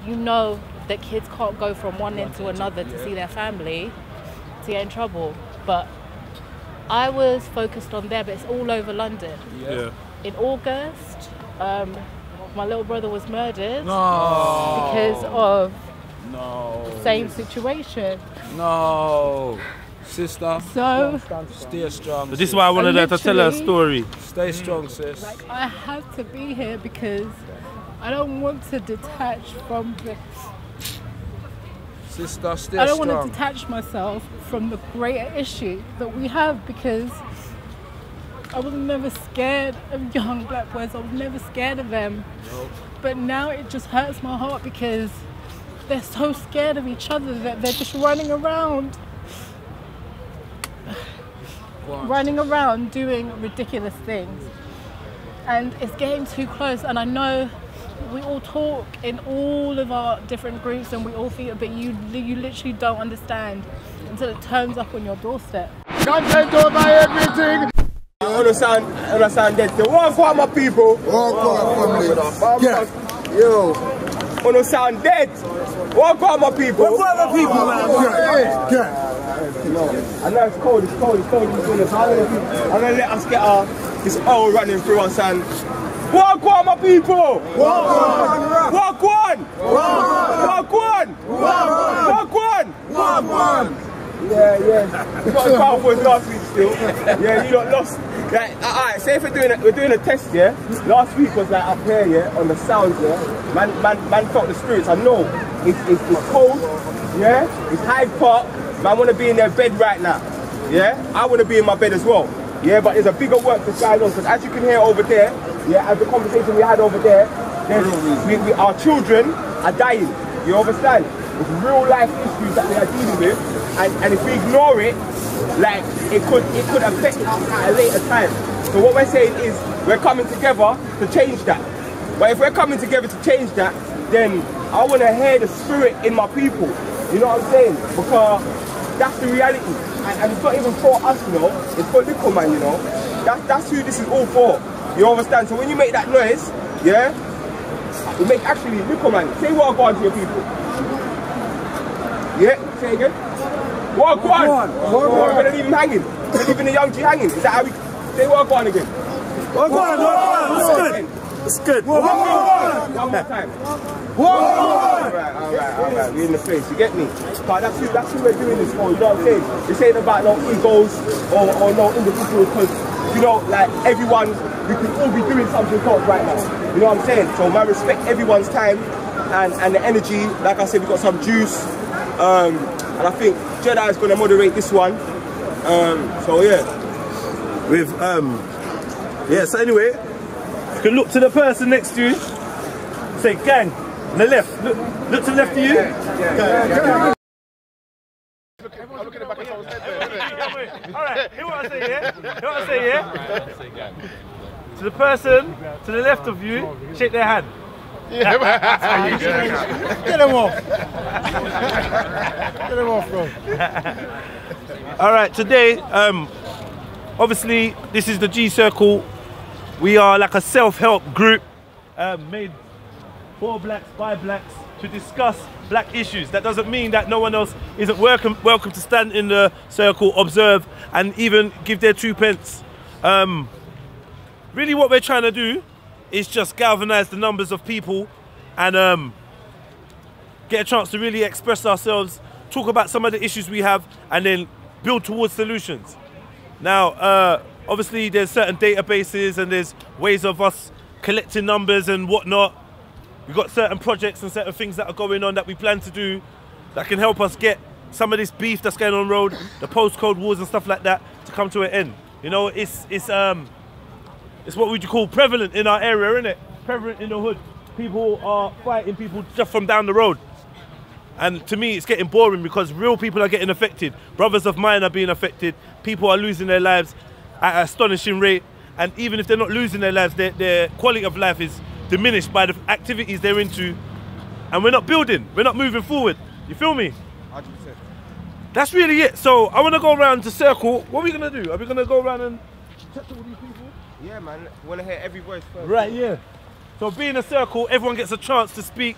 you know that kids can't go from one end to another to see their family to get in trouble. But I was focused on there, but it's all over London. Yeah. In August, my little brother was murdered because of the same situation. No. Sister, so stay strong. But this is why I wanted her to tell her story. Stay strong, sis. Like, I have to be here because I don't want to detach from this. Sister, stay I don't strong. want to detach myself from the greater issue that we have, because I was never scared of young black boys. I was never scared of them. Nope. But now it just hurts my heart because they're so scared of each other that they're just running around doing ridiculous things, and it's getting too close. And I know we all talk in all of our different groups and we all feel it, but you literally don't understand until it turns up on your doorstep. Content over everything. Understand that the one for my people. Yo, understand that. One for my people. One for my people, man. I know it's cold. I'm gonna let us get this oil running through us and walk on, my people! Walk on! Yeah. We got a power boys last week still. Yeah, you got lost. Like, alright, say if we're doing a test, yeah? Last week was like up here, yeah, on the sounds, yeah? Man felt the spirits. I know it's cold, yeah? It's Hyde Park. Man wanna be in their bed right now. Yeah? I wanna be in my bed as well. Yeah, but there's a bigger work that's going on, because as you can hear over there, yeah, as the conversation we had over there, our children are dying. You understand? It's real life issues that they are dealing with, and if we ignore it, like it could affect us at a later time. So what we're saying is we're coming together to change that. But if we're coming together to change that, then I want to hear the spirit in my people. You know what I'm saying? Because that's the reality. And it's not even for us, you know, it's for Little Man, you know. That's who this is all for. You understand? So when you make that noise, yeah, you make actually Little Man. Say what on to your people. Yeah, say again. What on? We're gonna leave him hanging. We're leaving the young G hanging. Is that how we say what on again? What on? It's good. One more time. Alright. We're in the place. You get me? But that's who we're doing this for. You know what I'm saying? This ain't about no egos or no individual, because you know, like everyone, we could all be doing something else right now. You know what I'm saying? So I respect everyone's time and the energy. Like I said, we got some juice, and I think Jedi is gonna moderate this one. So yeah. So anyway, you can look to the person next to you. Say gang. On the left. Look to the left of you. I'm looking back at someone's head. Alright, hear what I say, yeah? To the person to the left of you, shake their hand. Yeah, get him off. Get him off, bro. Alright, today, obviously, this is the G Circle. We are like a self-help group made for blacks, by blacks, to discuss black issues. That doesn't mean that no one else isn't welcome to stand in the circle, observe, and even give their 2 pence. Really what we're trying to do is just galvanize the numbers of people and get a chance to really express ourselves, talk about some of the issues we have, and then build towards solutions. Now, obviously there's certain databases and there's ways of us collecting numbers and whatnot. We've got certain projects and certain things that are going on that we plan to do that can help us get some of this beef that's going on the road, the postcode wars and stuff like that, to come to an end. You know, it's what would you call prevalent in our area, isn't it? Prevalent in the hood. People are fighting people just from down the road. And to me, it's getting boring because real people are getting affected. Brothers of mine are being affected. People are losing their lives at an astonishing rate. And even if they're not losing their lives, their quality of life is diminished by the activities they're into. And we're not building. We're not moving forward. You feel me? 100%. That's really it. So I want to go around the circle. What are we going to do? Are we going to go around and chat to all these people? Yeah, man. I want to hear every voice first. Right, yeah. So being a circle, everyone gets a chance to speak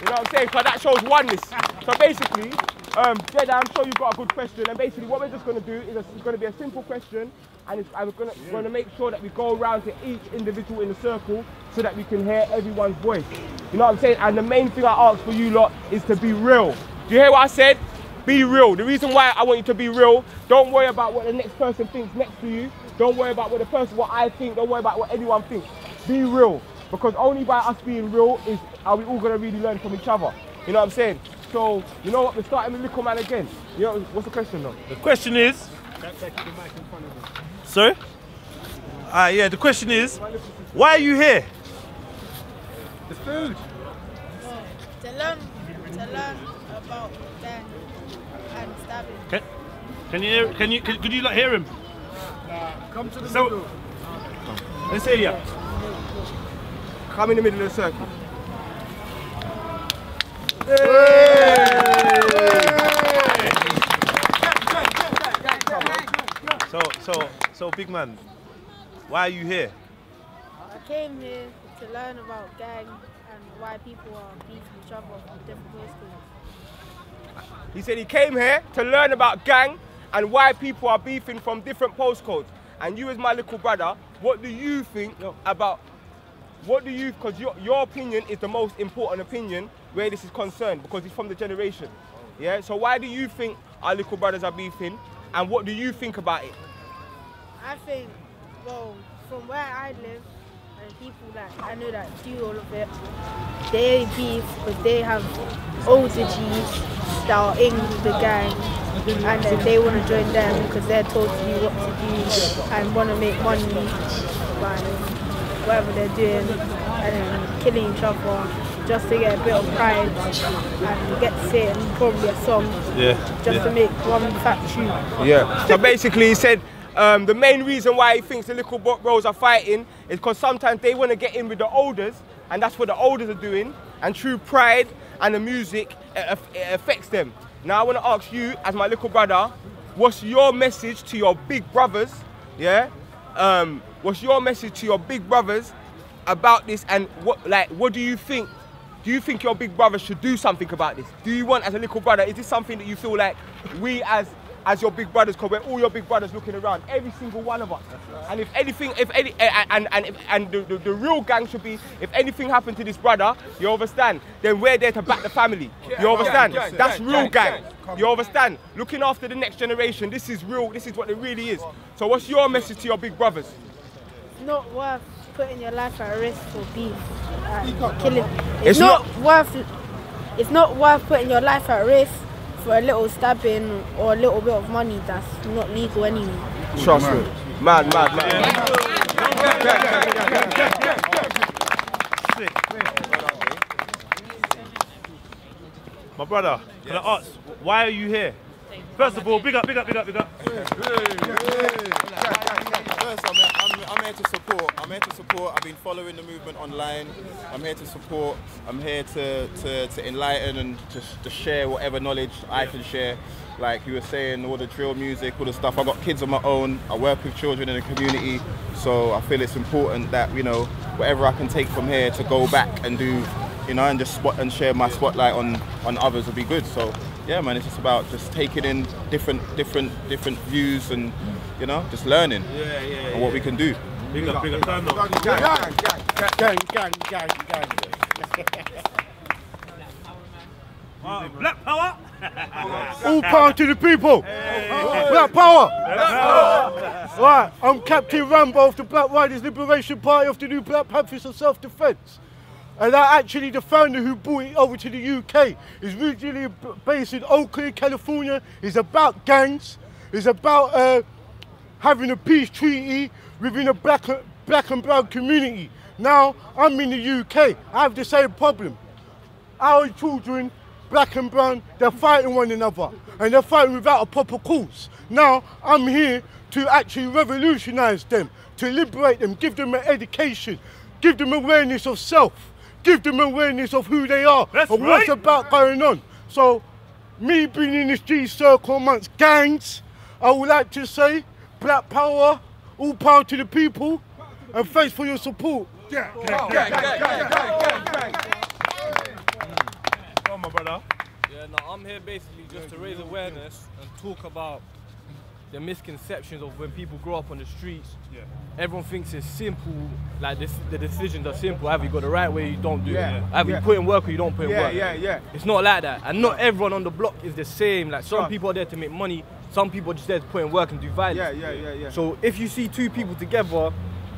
You know what I'm saying? Because that shows oneness. So basically, Jedi, I'm sure you've got a good question. And basically, what we're just going to do is it's going to be a simple question, and we're going to make sure that we go around to each individual in the circle so that we can hear everyone's voice. You know what I'm saying? And the main thing I ask for you lot is to be real. Do you hear what I said? Be real. The reason why I want you to be real, don't worry about what the next person thinks next to you. Don't worry about what I think. Don't worry about what anyone thinks. Be real. Because only by us being real are we all going to really learn from each other. You know what I'm saying? So, you know what? We're starting with Little Man again. You know, what's the question though? The question is... Sorry? Yeah, the question is, why are you here? The food. To learn about gang and stabbing. Could you not hear him? Come to the middle. Let's hear you. Come in the middle of the circle. So big man, why are you here? I came here to learn about gang and why people are beefing each other from different postcodes. He said he came here to learn about gang and why people are beefing from different postcodes. And you as my little brother, what do you think about, because your opinion is the most important opinion where this is concerned, because it's from the generation. Yeah, so why do you think our little brothers are beefing, and what do you think about it? I think, well, from where I live, and people that I know that do all of it, they beef because they have older G's that are in the gang, and then they want to join them because they're told to do what to do and want to make money by whatever they're doing, and then killing each other just to get a bit of pride and get to say it in probably a song, just to make one fat tune. Yeah. So basically he said the main reason why he thinks the little bros are fighting is because sometimes they want to get in with the olders, and that's what the olders are doing, and through pride and the music, it affects them. Now I want to ask you, as my little brother, what's your message to your big brothers, yeah? What's your message to your big brothers about this, and what do you think? Do you think your big brother should do something about this? Do you want, as a little brother, is this something that you feel like we as your big brothers, because we're all your big brothers looking around, every single one of us. And if anything, the real gang should be, if anything happened to this brother, you understand, then we're there to back the family. You understand? That's real gang. You understand? Looking after the next generation, this is real, this is what it really is. So what's your message to your big brothers? It's not worth putting your life at risk for beef and killing. It's not worth putting your life at risk for a little stabbing or a little bit of money that's not legal anyway. Trust me. Mad. My brother, can I ask, why are you here? First of all, big up. First, I'm here to support. I've been following the movement online. I'm here to support. I'm here to enlighten and to share whatever knowledge I can share. Like you were saying, all the drill music, all the stuff. I've got kids of my own. I work with children in the community. So I feel it's important that, you know, whatever I can take from here to go back and do, you know, and just share my spotlight on others would be good. So yeah, man, it's just about just taking in different views and, you know, just learning and what we can do. Big up. Black power. All power to the people. Black power. Right, I'm Captain Rambo of the Black Riders Liberation Party of the New Black Panthers of Self-Defense. And actually the founder who brought it over to the UK is originally based in Okai, California. It's about gangs. It's about having a peace treaty within a black and brown community. Now, I'm in the UK. I have the same problem. Our children, black and brown, they're fighting one another. And they're fighting without a proper cause. Now, I'm here to actually revolutionise them, to liberate them, give them an education, give them awareness of self. Give them awareness of who they are and what's about going on. So, me being in this G circle amongst gangs, I would like to say, black power, all power to the people, and thanks for your support. on, my brother. Yeah, no, I'm here basically just to raise awareness and talk about the misconceptions of when people grow up on the streets. Yeah. Everyone thinks it's simple, like the decisions are simple. Either you go the right way or you don't do Yeah. it. Either you put in work or you don't put in work. Yeah. It's not like that. And not everyone on the block is the same. Like some people are there to make money, some people are just there to put in work and do violence. Yeah. So if you see two people together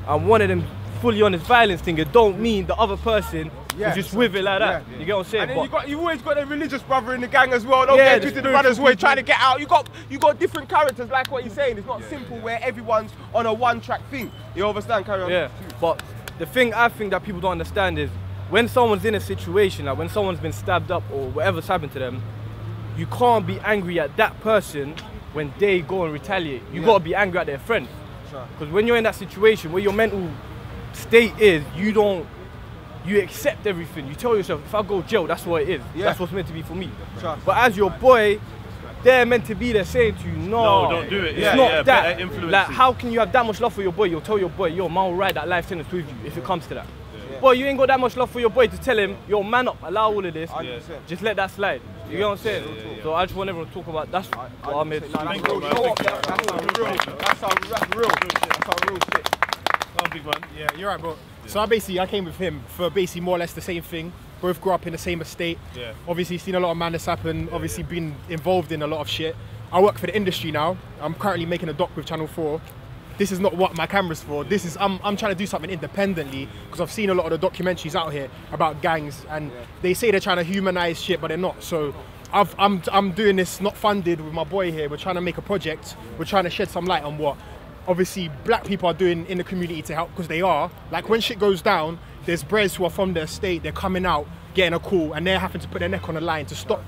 and one of them fully on this violence thing, it don't mean the other person is just with it like that. You get what I'm saying? And then you've always got a religious brother in the gang as well. Don't get twisted, the brothers always trying to get out. You got different characters, like what you're saying. It's not simple where everyone's on a one-track thing. You understand? Carry on. Yeah, but the thing I think that people don't understand is when someone's in a situation, like when someone's been stabbed up or whatever's happened to them, you can't be angry at that person when they go and retaliate. You got to be angry at their friend. Because when you're in that situation where your mental state is, you accept everything. You tell yourself, if I go jail, that's what it is. That's what's meant to be for me. But as your boy, they're meant to be there saying to you, no, don't do it. It's not that. Like, how can you have that much love for your boy? You'll tell your boy, yo, man will ride that life sentence with you if it comes to that. Boy, you ain't got that much love for your boy to tell him, yo, man up, allow all of this. Just let that slide. You know what I'm saying? So I just want everyone to talk about that's what I made. That sounds real shit. Big man. Yeah, you're right, bro. So I came with him for basically more or less the same thing. Both grew up in the same estate. Yeah. Obviously seen a lot of madness happen. Obviously been involved in a lot of shit. I work for the industry now. I'm currently making a doc with Channel 4. This is not what my camera's for. This is I'm trying to do something independently because I've seen a lot of the documentaries out here about gangs and they say they're trying to humanize shit, but they're not. So I'm doing this not funded with my boy here. We're trying to make a project. We're trying to shed some light on what obviously black people are doing in the community to help, because they are. Like when shit goes down, there's bres who are from their state, they're coming out, getting a call, and they're having to put their neck on the line to stop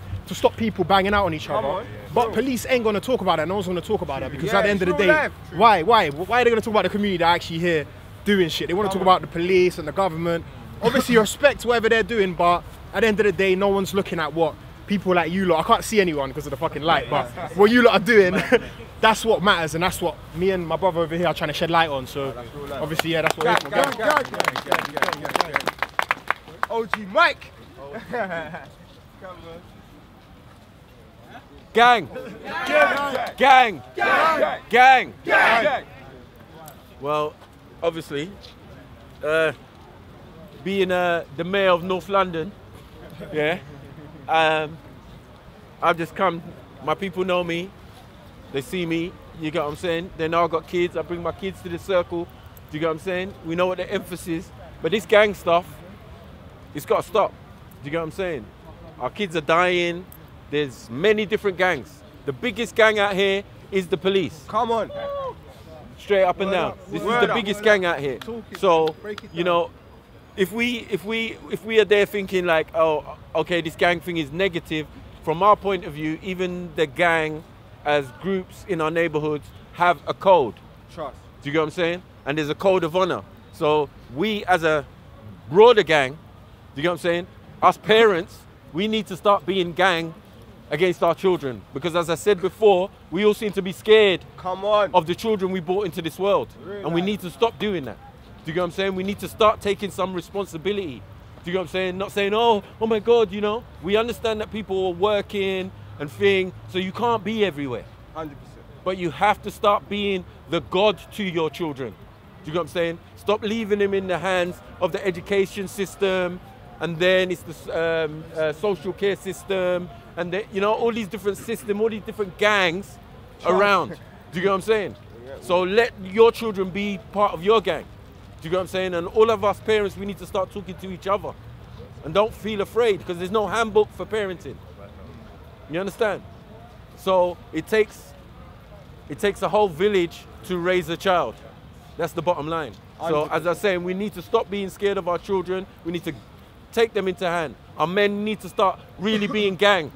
people banging out on each other. But police ain't gonna talk about that, no one's gonna talk about that, because at the end of the day, why are they gonna talk about the community that are actually here doing shit? They wanna talk about the police and the government. Obviously respect whatever they're doing, but at the end of the day, no one's looking at what people like you lot, I can't see anyone because of the fucking light, but what you lot are doing, that's what matters, and that's what me and my brother over here are trying to shed light on. So obviously, that's what we're for. OG Mike. Gang. Gang. Gang. Well, obviously, being the mayor of North London, I've just come, my people know me, they see me, you get what I'm saying? They know I got kids, I bring my kids to the circle, do you get what I'm saying? We know what the emphasis is, but this gang stuff, it's got to stop, do you get what I'm saying? Our kids are dying, there's many different gangs. The biggest gang out here is the police. Come on. Straight up and down. This is the biggest gang out here. So, you know, if we are there thinking like, oh, okay, this gang thing is negative, from our point of view, even the gang as groups in our neighborhoods have a code. Trust. Do you get what I'm saying? And there's a code of honor. So we as a broader gang, do you get what I'm saying? Us parents, we need to start being gang against our children. Because as I said before, we all seem to be scared of the children we brought into this world. Really? And we need to stop doing that. Do you get what I'm saying? We need to start taking some responsibility. Do you get what I'm saying? Not saying, oh my God, you know. We understand that people are working and thing, so you can't be everywhere. 100%. But you have to start being the God to your children. Do you get what I'm saying? Stop leaving them in the hands of the education system, and then it's the social care system, and then, you know, all these different systems, all these different gangs around. Do you get what I'm saying? So let your children be part of your gang. Do you get what I'm saying? And all of us parents, we need to start talking to each other. And don't feel afraid, because there's no handbook for parenting. You understand? So it takes a whole village to raise a child. That's the bottom line. So as I was saying, we need to stop being scared of our children. We need to take them into hand. Our men need to start really being gang.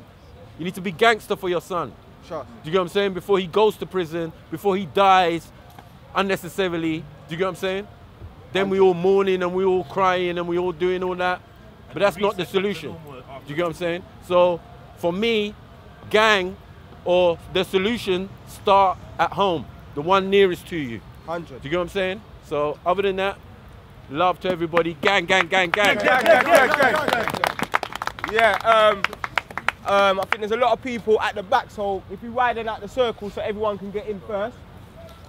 You need to be gangster for your son. Sure. Do you get what I'm saying? Before he goes to prison, before he dies unnecessarily. Do you get what I'm saying? Then we all mourning and we all crying and we all doing all that. But that's not the solution. Do you get what I'm saying? So for me, gang or the solution start at home, the one nearest to you. 100. Do you get what I'm saying? So other than that, love to everybody. Gang, gang, gang, gang. Yeah, I think there's a lot of people at the back, so if we widen out the circle so everyone can get in first,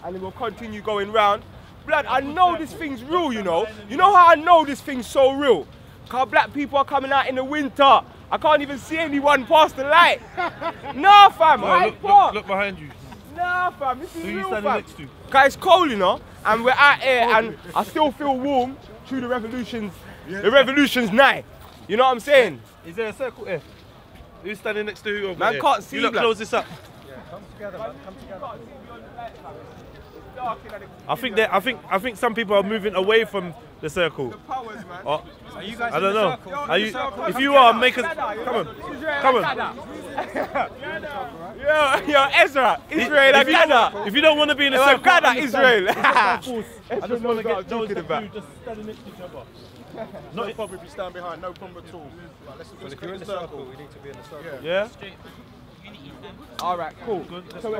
and then we'll continue going round. Blood, I know this thing's real, you know. You know how I know this thing's so real? Because black people are coming out in the winter. I can't even see anyone past the light. Nah, fam. Look behind you. Nah, fam. This is Who real, you standing fam. next to? Cause it's cold, you know, and we're out here, and I still feel warm through the revolution's night. You know what I'm saying? Is there a circle here? Who's standing next to who over Man there? can't see, You look, blood. close this up. Yeah, come together, man. Come together. I think some people are moving away from the circle. Powers, man. Oh, Are you guys I in don't the know. circle? Are you? If you are, make us. Come on. Come on. Yo, Ezra, Israel, and Ghana. If you don't want to be in the circle, Ghana, Israel. I just want to get those of you just standing next to each other. No problem if you stand behind, no problem at all. Let's if you're in the circle, we need to be in the circle. Yeah. All right, cool. So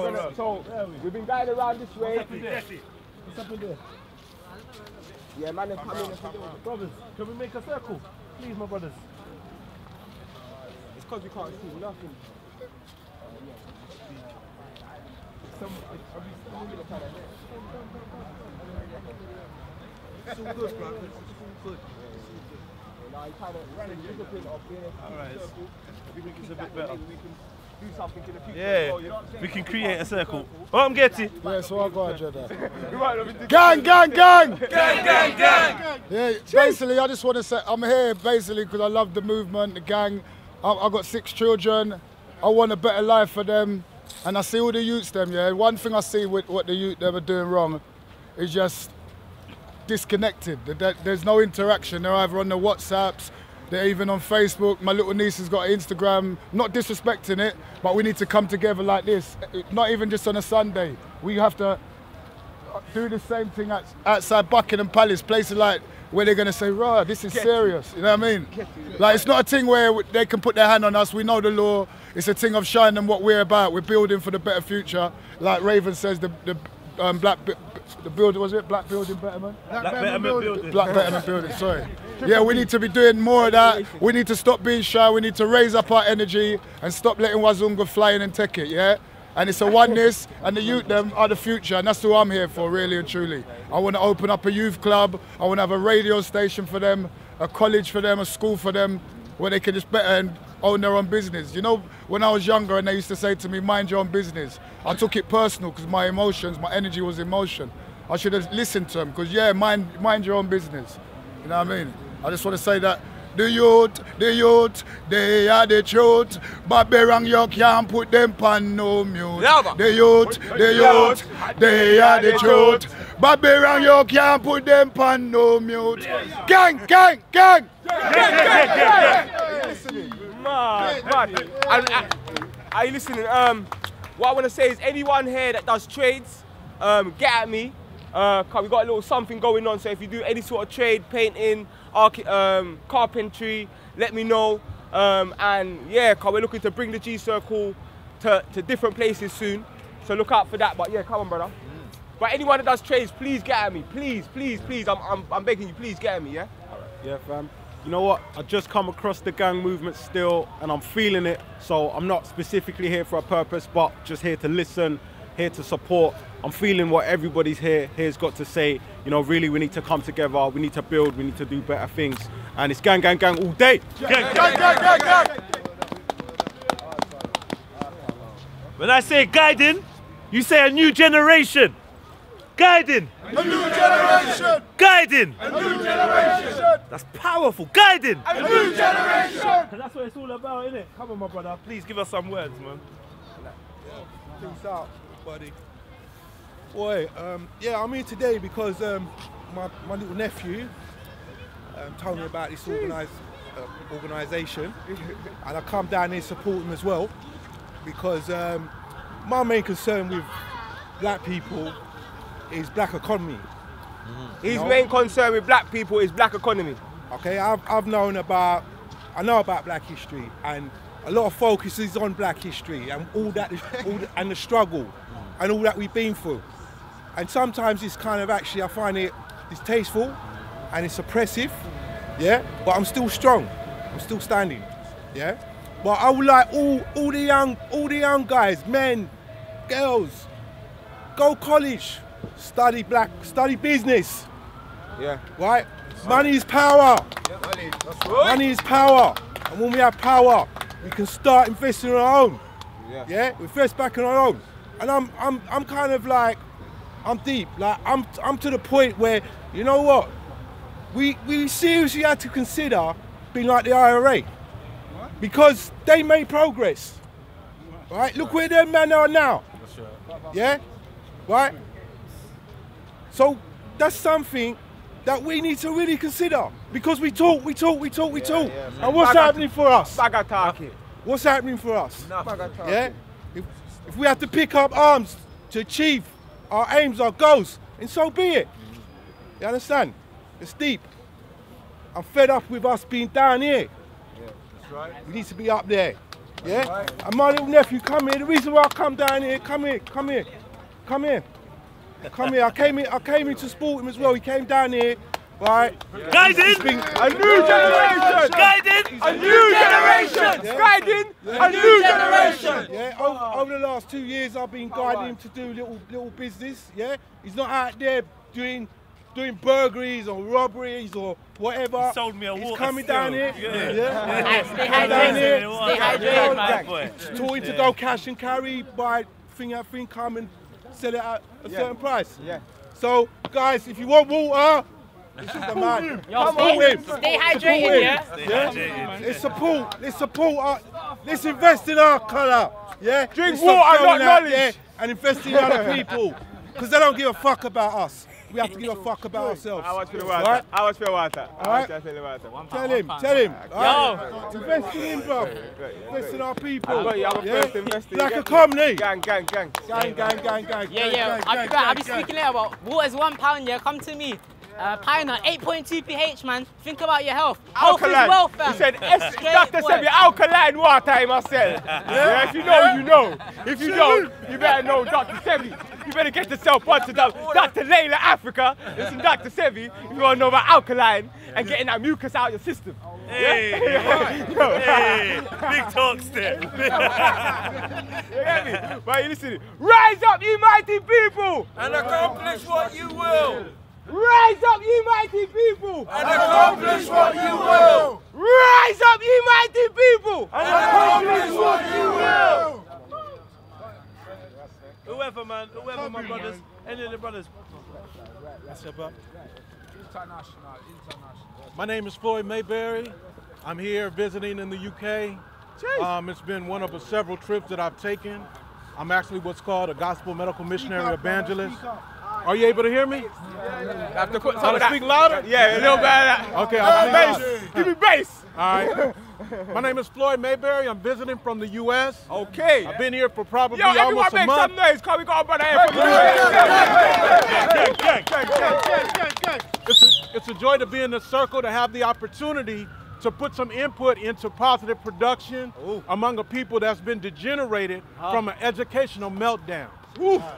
we've been guided around this way. What's up in there? Yeah, man, come in. Brothers, can we make a circle? Please, my brothers. It's because we can't see nothing. It's all good, bro. It's all good. Alright, I think it's a bit better. We can do something in the future. Yeah, You know what I'm saying? we can create a circle. Oh, I'm getting. Yeah, so I got Jeddah. Gang, Gang, gang, gang! gang, gang, gang. Yeah, basically, I just want to say I'm here basically because I love the movement, the gang. I've got 6 children. I want a better life for them, and I see all the youths them. Yeah, one thing I see with what the youth them are doing wrong is just disconnected. There's no interaction. They're either on the WhatsApps, they're even on Facebook. My little niece has got Instagram. Not disrespecting it, but we need to come together like this. Not even just on a Sunday. We have to do the same thing outside Buckingham Palace, places like where they're going to say, "Rah, this is serious." You know what I mean? Like, it's not a thing where they can put their hand on us. We know the law. It's a thing of showing them what we're about. We're building for the better future. Like Raven says, the building, was it? Black Building Betterment? Black Betterment Building. Black Betterment Building, sorry. Yeah, we need to be doing more of that. We need to stop being shy. We need to raise up our energy and stop letting Wazunga fly in and take it, yeah? And it's a oneness, and the youth them are the future, and that's who I'm here for, really and truly. I want to open up a youth club. I want to have a radio station for them, a college for them, a school for them, where they can just better and own their own business. You know, when I was younger and they used to say to me, mind your own business, I took it personal because my emotions, my energy was emotion. I should have listened to them because, yeah, mind your own business. You know what I mean? I just want to say that the youth, they are the truth. Babylon, you can't put them on no mute. The youth, they are the truth. Babylon, you can't put them on no mute. Gang, gang, gang! Are you listening? What I want to say is anyone here that does trades, get at me. Cause we got a little something going on, so if you do any sort of trade, painting, carpentry, let me know. And yeah, cause we're looking to bring the G Circle to different places soon. So look out for that. But yeah, come on, brother. But anyone that does trades, please get at me. Please, please, please. I'm begging you, please get at me, yeah? Yeah, fam. You know what? I just come across the gang movement still, and I'm feeling it. So I'm not specifically here for a purpose, but just here to listen, here to support. I'm feeling what everybody's here's got to say. You know, really, we need to come together. We need to build. We need to do better things. And it's gang, gang, gang all day. Gang, gang, gang, gang, gang. When I say guiding, you say a new generation. Guiding. A new generation! Guiding. A new generation! That's powerful. Guiding. A new generation! That's what it's all about, isn't it? Come on, my brother. Please give us some words, man. Peace out, buddy. Boy, yeah, I'm here today because my little nephew told me about this organisation, and I come down here to support him as well because my main concern with black people is black economy. His main concern with black people is black economy. Okay, I know about black history, and a lot of focus is on black history and and the struggle and all that we've been through. And sometimes it's kind of actually, I find it distasteful and it's oppressive, yeah? But I'm still strong, I'm still standing, yeah? But I would like all the young guys, men, girls, go college, study business. Yeah. Right? Money is power. Money is power. And when we have power, we can start investing on our own. Yeah? We invest back on our own. And I'm kind of like, I'm deep. Like I'm to the point where, you know what? We seriously had to consider being like the IRA. Because they made progress. Right? Look where them men are now. Yeah? Right? So that's something that we need to really consider. Because we talk. And what's happening for us? What's happening for us? Yeah? If we have to pick up arms to achieve our aims, our goals, and so be it. You understand? It's deep. I'm fed up with us being down here. Right. We need to be up there. Yeah? Right. And my little nephew, come here. The reason why I come down here, come here. I came in to support him as well. He came down here, right? Guiding! A new generation! Guiding! A new generation! Guiding! A new generation! Yeah, over the last 2 years I've been guiding him to do little business, yeah? He's not out there doing burglaries or robberies or whatever. He sold me a water. He's coming down here. Stay hydrated, my boy. Taught him to go cash and carry, buy thing come and sell it at a certain price. Yeah. So guys, if you want water, this is the man. Stay hydrated, yeah? Stay hydrated. Let's support, let's invest in our colour. Yeah? Drink water, not knowledge. And invest in other people. Because they don't give a fuck about us. We have to give a fuck about ourselves. I watch for the water. I watch for the water. Tell him. Yo. Invest in him, bro. Invest in our people. Like a company. Gang. Yeah. I'll be speaking later about water's £1, yeah? Come to me. Pioneer, 8.2 pH, man. Think about your health. Health is wealth, fam. He said, Dr. Sebi, alkaline water, I must say. Yeah, if you know, you know. If you don't, you better know Dr. Sebi. You better get yourself onto Dr. Layla Africa. Listen, Dr. Sebi, if you want to know about alkaline and getting that mucus out of your system. Hey, big talk step. You get me? But listen, rise up, ye mighty people, and accomplish what you will. Rise up, ye mighty people! And accomplish what you will! Rise up, ye mighty people! And accomplish what you will! Whoever, my brothers, any of the brothers. My name is Floyd Mayberry. I'm here visiting in the UK. It's been one of several trips that I've taken. I'm actually what's called a gospel medical missionary evangelist. Are you able to hear me? Have to put some of that. Speak louder? Yeah, a little bit of that. Okay, I'll bass. Give me bass. All right. My name is Floyd Mayberry. I'm visiting from the U.S. Okay. I've been here for probably almost a month. Yo, everyone make some noise, because we got a brother here from the U.S. It's a joy to be in the circle, to have the opportunity to put some input into positive production among a people that's been degenerated from an educational meltdown.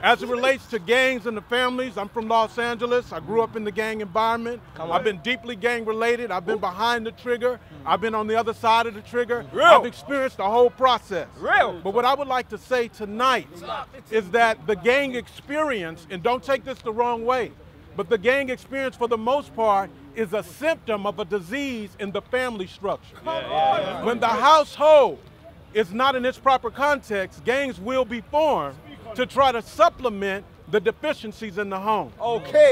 As it relates to gangs and the families, I'm from Los Angeles. I grew up in the gang environment. I've been deeply gang related. I've been behind the trigger. I've been on the other side of the trigger. I've experienced the whole process. But what I would like to say tonight is that the gang experience, and don't take this the wrong way, but the gang experience for the most part is a symptom of a disease in the family structure. When the household is not in its proper context, gangs will be formed to try to supplement the deficiencies in the home.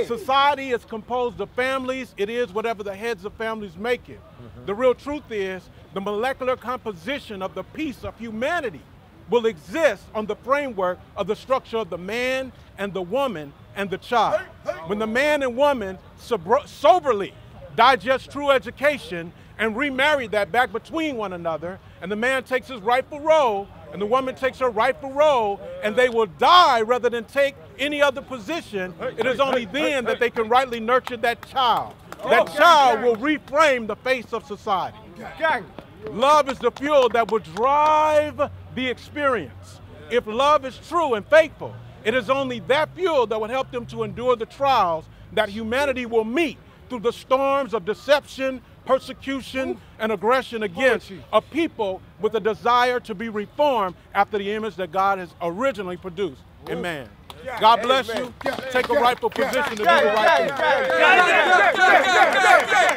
Society is composed of families. It is whatever the heads of families make it. The real truth is the molecular composition of the piece of humanity will exist on the framework of the structure of the man and the woman and the child. When the man and woman soberly digest true education and remarry that back between one another, and the man takes his rightful role and the woman takes her rightful role, and they will die rather than take any other position, it is only then that they can rightly nurture that child. That child will reframe the face of society. Love is the fuel that will drive the experience. If love is true and faithful, it is only that fuel that will help them to endure the trials that humanity will meet through the storms of deception, persecution, and aggression against a people with a desire to be reformed after the image that God has originally produced in man. God bless you. Take a rightful position to do the right thing.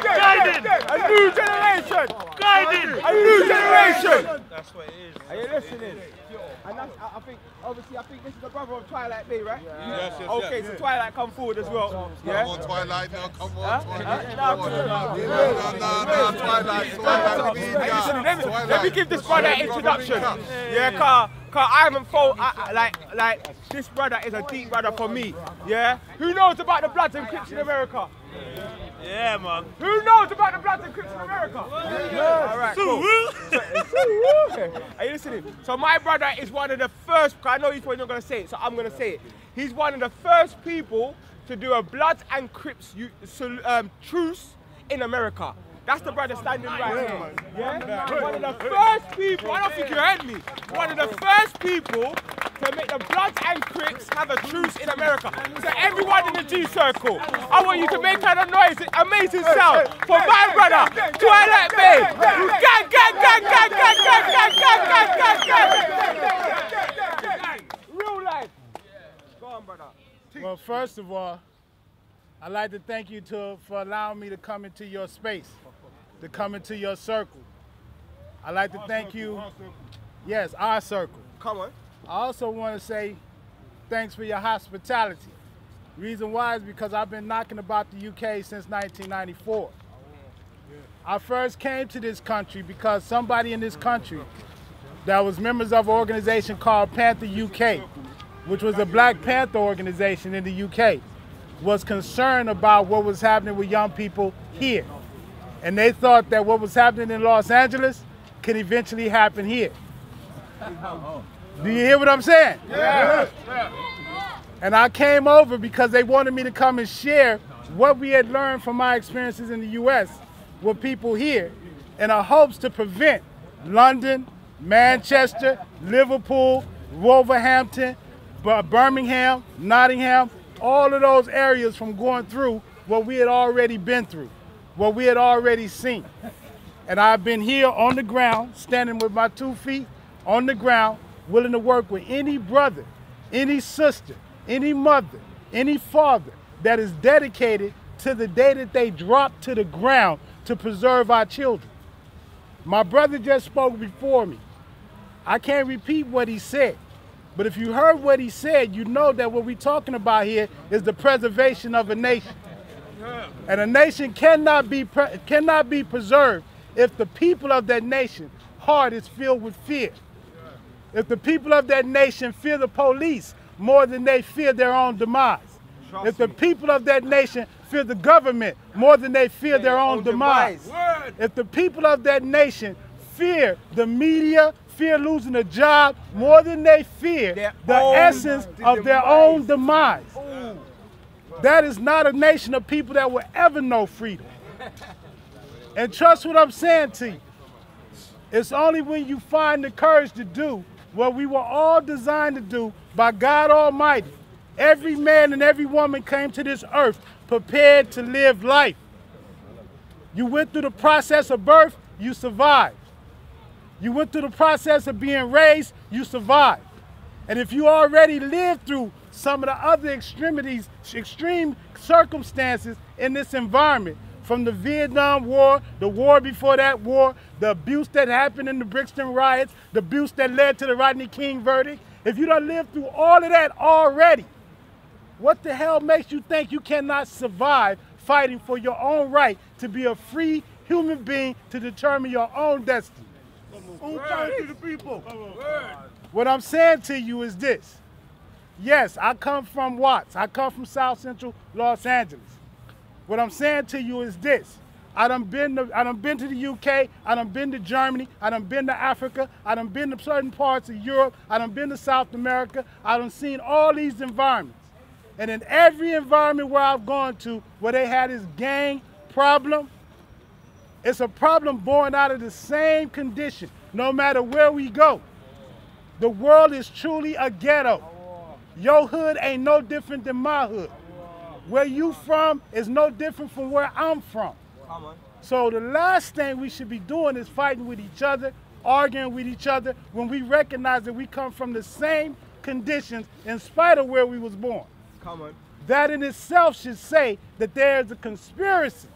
Guided! A new generation! Guided! A new generation! That's what it is. Are you listening? And that's, I think, obviously, I think this is the brother of Twilight B, right? Yes, yes, okay, yes. so Twilight come forward as well. Yeah? Come on, Twilight, now, come on, Twilight. No, Twilight. Let me give this brother an introduction. Yeah, cause I haven't thought, like, this brother is a deep brother for me. Yeah? Who knows about the Bloods and Crips in America? Yeah, man. Who knows about the Bloods and Crips in America? All right, cool. Are you listening? So my brother is one of the first, I know he's probably not going to say it, so I'm going to say it. He's one of the first people to do a Bloods and Crips truce in America. That's the brother standing right here. Yeah? One of the first people, I don't think you heard me, one of the first people to make the Bloods and Crips have a truce in America. So everyone in the G circle, I want you to make kind of noise, amazing sound for my brother, Twilight B. Gang, gang, gang, gang, gang, gang, gang, gang, gang, gang. Real life. Go on, brother. Well, first of all, I'd like to thank you for allowing me to come into your space, to come into your circle. I'd like to thank you. Yes, our circle. Come on. I also want to say thanks for your hospitality. The reason why is because I've been knocking about the UK since 1994. I first came to this country because somebody in this country that was members of an organization called Panther UK, which was a Black Panther organization in the UK, was concerned about what was happening with young people here. And they thought that what was happening in Los Angeles could eventually happen here. Do you hear what I'm saying? Yeah. And I came over because they wanted me to come and share what we had learned from my experiences in the US with people here in our hopes to prevent London, Manchester, Liverpool, Wolverhampton, Birmingham, Nottingham, all of those areas from going through what we had already been through, what we had already seen. And I've been here on the ground, standing with my 2 feet on the ground, willing to work with any brother, any sister, any mother, any father that is dedicated to the day that they drop to the ground to preserve our children. My brother just spoke before me. I can't repeat what he said, but if you heard what he said, you know that what we're talking about here is the preservation of a nation. And a nation cannot be preserved if the people of that nation heart is filled with fear. If the people of that nation fear the police more than they fear their own demise. If the people of that nation fear the government more than they fear their own demise. If the people of that nation fear the media, fear losing a job more than they fear the essence of their own demise. That is not a nation of people that will ever know freedom. And trust what I'm saying to you. It's only when you find the courage to do what we were all designed to do by God Almighty. Every man and every woman came to this earth prepared to live life. You went through the process of birth, you survived. You went through the process of being raised, you survived. And if you already lived through some of the other extreme circumstances in this environment, from the Vietnam War, the war before that war, the abuse that happened in the Brixton riots, the abuse that led to the Rodney King verdict, if you done lived through all of that already, what the hell makes you think you cannot survive fighting for your own right to be a free human being to determine your own destiny? Okai to the people. What I'm saying to you is this. Yes, I come from Watts. I come from South Central Los Angeles. What I'm saying to you is this. I done been to the UK, I done been to Germany, I done been to Africa, I done been to certain parts of Europe, I done been to South America, I done seen all these environments. And in every environment where I've gone to, where they had this gang problem, it's a problem born out of the same condition, no matter where we go. The world is truly a ghetto. Your hood ain't no different than my hood. Where you from is no different from where I'm from. So the last thing we should be doing is fighting with each other, arguing with each other, when we recognize that we come from the same conditions in spite of where we was born. Come on. That in itself should say that there is a conspiracy.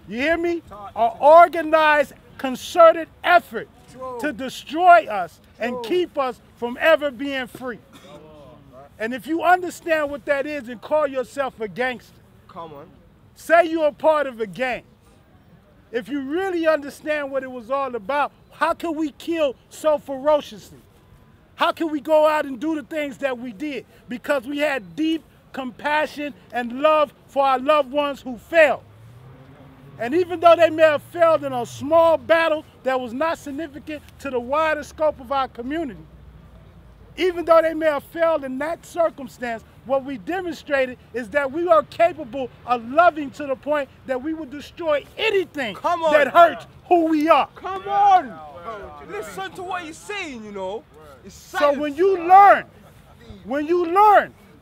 You hear me? An organized, concerted effort to destroy us and keep us from ever being free. And if you understand what that is and call yourself a gangster, come on. Say you're a part of a gang. If you really understand what it was all about, how can we kill so ferociously? How can we go out and do the things that we did? Because we had deep compassion and love for our loved ones who failed. And even though they may have failed in a small battle that was not significant to the wider scope of our community, even though they may have failed in that circumstance, what we demonstrated is that we are capable of loving to the point that we would destroy anything that hurts who we are. Come on! Listen to what he's saying, you know. So when you learn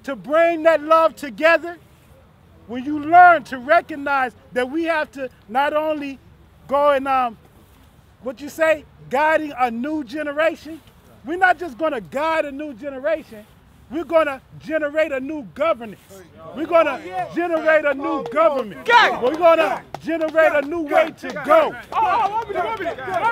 to bring that love together, when you learn to recognize that we have to not only go and, guiding a new generation, we're not just going to guide a new generation, we're going to generate a new governance. We're going to generate a new government. We're going to generate a new way to go. One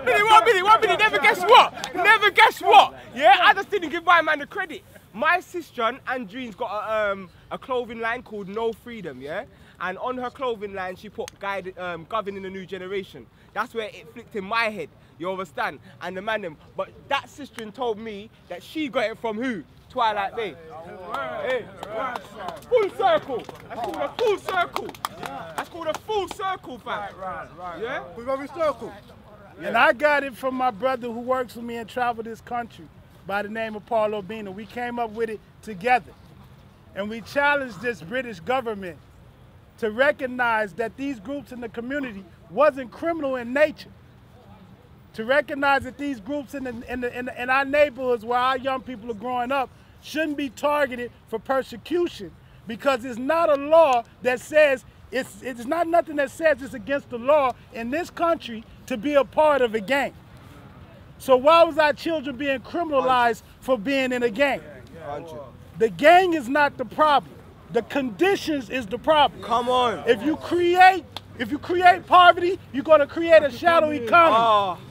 minute, never guess what? Never guess what? Yeah, I just didn't give my man the credit. My sister, Andrene's got a clothing line called No Freedom, yeah? And on her clothing line, she put governing a new generation. That's where it flicked in my head, you understand? And the man, but that sister told me that she got it from who? Twilight Bay. Hey. Full circle. That's called a full circle. That's called a full circle, fam. Yeah? We got a circle. And I got it from my brother who works with me and traveled this country by the name of Paul Obina. We came up with it together. And we challenged this British government to recognize that these groups in the community wasn't criminal in nature. To recognize that these groups in our neighborhoods where our young people are growing up shouldn't be targeted for persecution, because it's not a law that says, it's not nothing that says it's against the law in this country to be a part of a gang. So why was our children being criminalized for being in a gang? The gang is not the problem. The conditions is the problem. Come on. If you create poverty, you're going to create a shadow economy.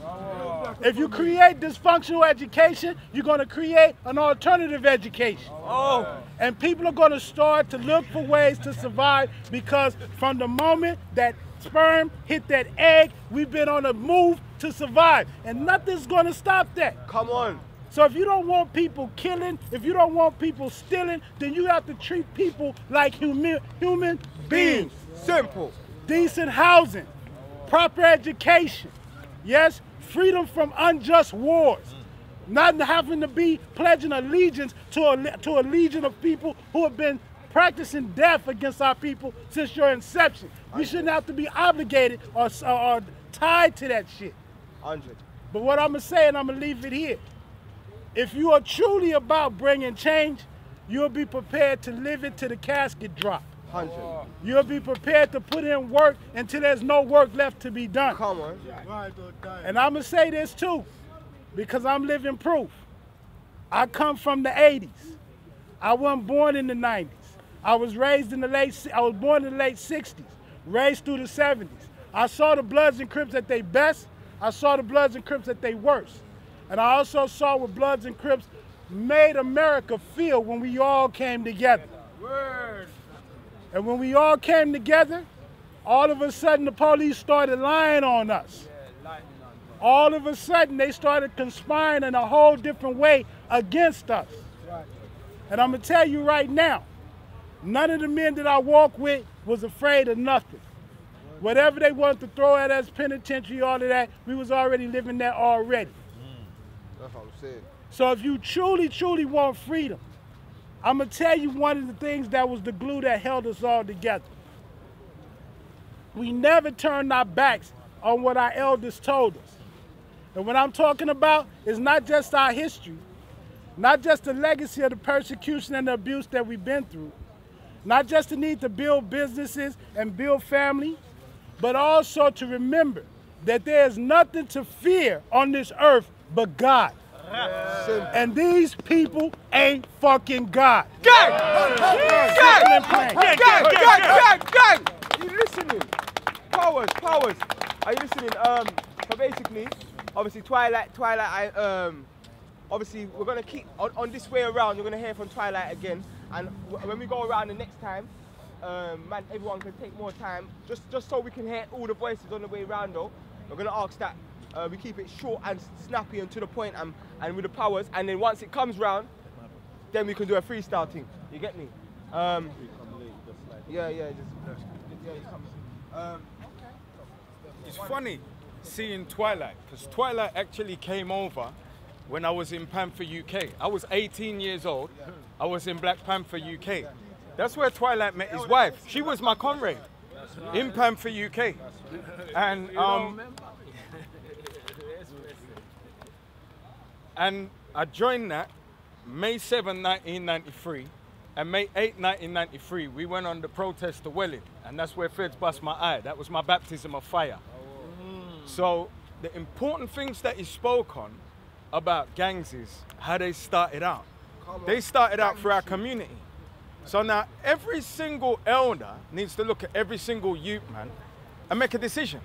If you create dysfunctional education, you're going to create an alternative education. And people are going to start to look for ways to survive, because from the moment that sperm hit that egg, we've been on a move to survive. And nothing's going to stop that. Come on. So if you don't want people killing, if you don't want people stealing, then you have to treat people like human beings. Simple. Decent housing, proper education, yes, freedom from unjust wars, not having to be pledging allegiance to a legion of people who have been practicing death against our people since your inception. We shouldn't have to be obligated or tied to that shit. 100. But what I'm going to say, and I'm going to leave it here, if you are truly about bringing change, you'll be prepared to live it till the casket drop. 100. You'll be prepared to put in work until there's no work left to be done. Come on. And I'm going to say this too, because I'm living proof. I come from the 80s. I wasn't born in the 90s. I was born in the late 60s, raised through the 70s. I saw the Bloods and Crips at their best. I saw the Bloods and Crips at their worst. And I also saw what Bloods and Crips made America feel when we all came together. Word. And when we all came together, all of a sudden the police started lying on us. All of a sudden they started conspiring in a whole different way against us. And I'm going to tell you right now, none of the men that I walk with was afraid of nothing. Whatever they wanted to throw at us, penitentiary, all of that, we was already living there already. That's what I'm saying. So if you truly, truly want freedom, I'm going to tell you one of the things that was the glue that held us all together. We never turned our backs on what our elders told us. And what I'm talking about is not just our history, not just the legacy of the persecution and the abuse that we've been through, not just the need to build businesses and build family, but also to remember that there is nothing to fear on this earth but God. And these people ain't fucking God. Gang! Gang! Gang! Are you listening? Powers. Are you listening? So basically, obviously Twilight, obviously we're gonna keep on this way around. You're gonna hear from Twilight again, and when we go around the next time, man, everyone can take more time, just so we can hear all the voices on the way around. Though, we're gonna ask that we keep it short and snappy and to the point, and with the powers. And then once it comes round, then we can do a freestyle thing. You get me? It's funny seeing Twilight, because Twilight actually came over when I was in Panther UK. I was 18 years old. I was in Black Panther UK. That's where Twilight met his wife. She was my comrade in Panther UK. And I joined that May 7, 1993. And May 8, 1993, we went on the protest to Welling. And that's where Feds bust my eye. That was my baptism of fire. So the important things that he spoke on about gangs is how they started out. They started out for our community. So now every single elder needs to look at every single youth, man, and make a decision.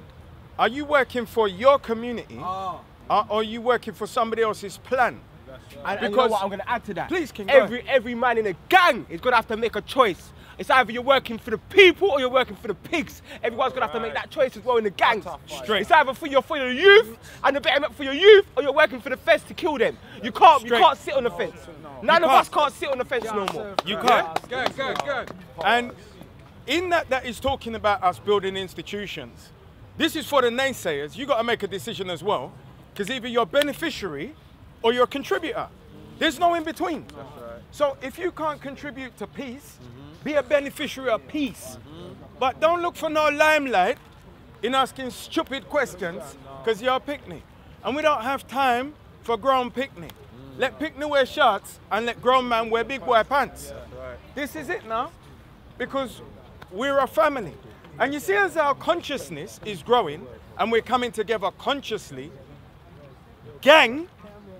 Are you working for your community or are you working for somebody else's plan? And you know what, I'm going to add to that. Please, King, every man in a gang is going to have to make a choice. It's either you're working for the people or you're working for the pigs. Everyone's going to have to make that choice as well in the gangs. Straight. It's either for your youth and the betterment for your youth, or you're working for the feds to kill them. You can't sit on the fence. None of us can't sit on the fence no more. You can't. Good. And in that is talking about us building institutions. This is for the naysayers. You got to make a decision as well, because either you're a beneficiary or you're a contributor. There's no in between. So if you can't contribute to peace, be a beneficiary of peace. But don't look for no limelight in asking stupid questions, because you're a picnic. And we don't have time for grown picnic. Let picnic wear shorts and let grown man wear big boy pants. This is it now, because we're a family. And you see, as our consciousness is growing and we're coming together consciously, gang,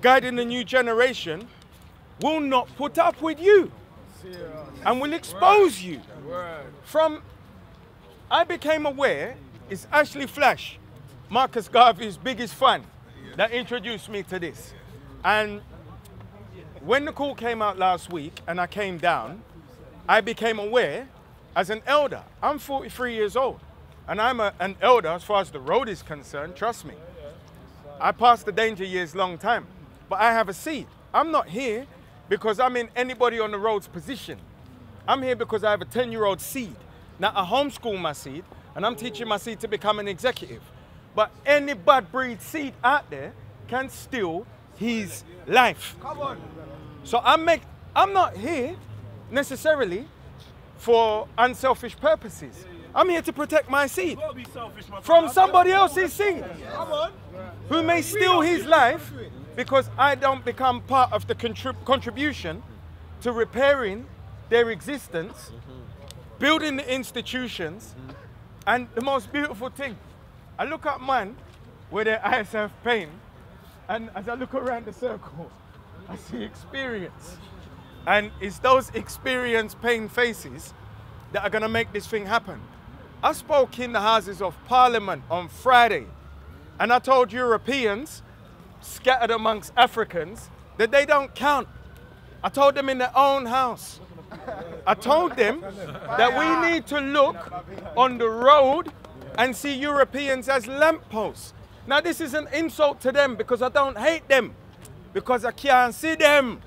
guiding the new generation, will not put up with you and will expose you. I became aware it's Ashley Flash, Marcus Garvey's biggest fan, that introduced me to this. And when the call came out last week and I came down, I became aware as an elder. I'm 43 years old and I'm an elder as far as the road is concerned, trust me. I passed the danger years long time, but I have a seed. I'm not here because I'm in anybody on the road's position. I'm here because I have a 10-year-old seed. Now I homeschool my seed and I'm teaching my seed to become an executive. But any bad breed seed out there can steal his life. Come on. So I'm not here necessarily for unselfish purposes. I'm here to protect my seed from somebody else's seed who may steal his life because I don't become part of the contribution to repairing their existence, building the institutions, and the most beautiful thing, I look at man where their eyes have pain, and as I look around the circle, I see experience. And it's those experience pain faces that are going to make this thing happen. I spoke in the Houses of Parliament on Friday, and I told Europeans scattered amongst Africans that they don't count. I told them in their own house. I told them that we need to look on the road and see Europeans as lampposts. Now this is an insult to them because I don't hate them, because I can't see them.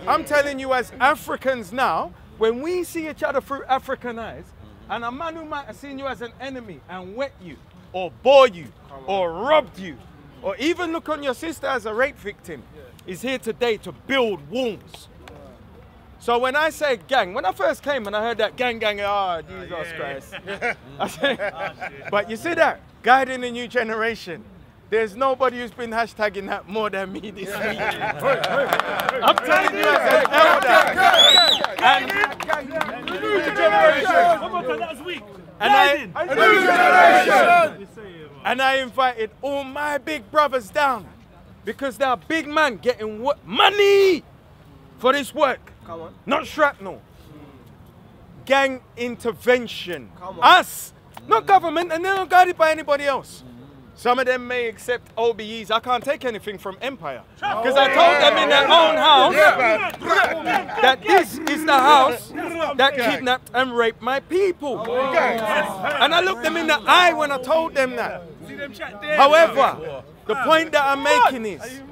I'm telling you, as Africans now, when we see each other through African eyes, and a man who might have seen you as an enemy and wet you, or bore you, or robbed you, or even look on your sister as a rape victim, is here today to build wounds. So when I say gang, when I first came and I heard that gang, oh, Jesus Christ. I said, but you see that? Guiding the new generation. There's nobody who's been hashtagging that more than me this week. I'm telling you as an elder. And the new generation. And A new generation! And I invited all my big brothers down because they are big man getting money for this work. Come on. Not shrapnel. Gang intervention. Come on. Us, not government, and they're not guided by anybody else. Some of them may accept OBEs. I can't take anything from Empire. Because I told them in their own house that this is the house that kidnapped and raped my people. And I looked them in the eye when I told them that. However, the point that I'm making is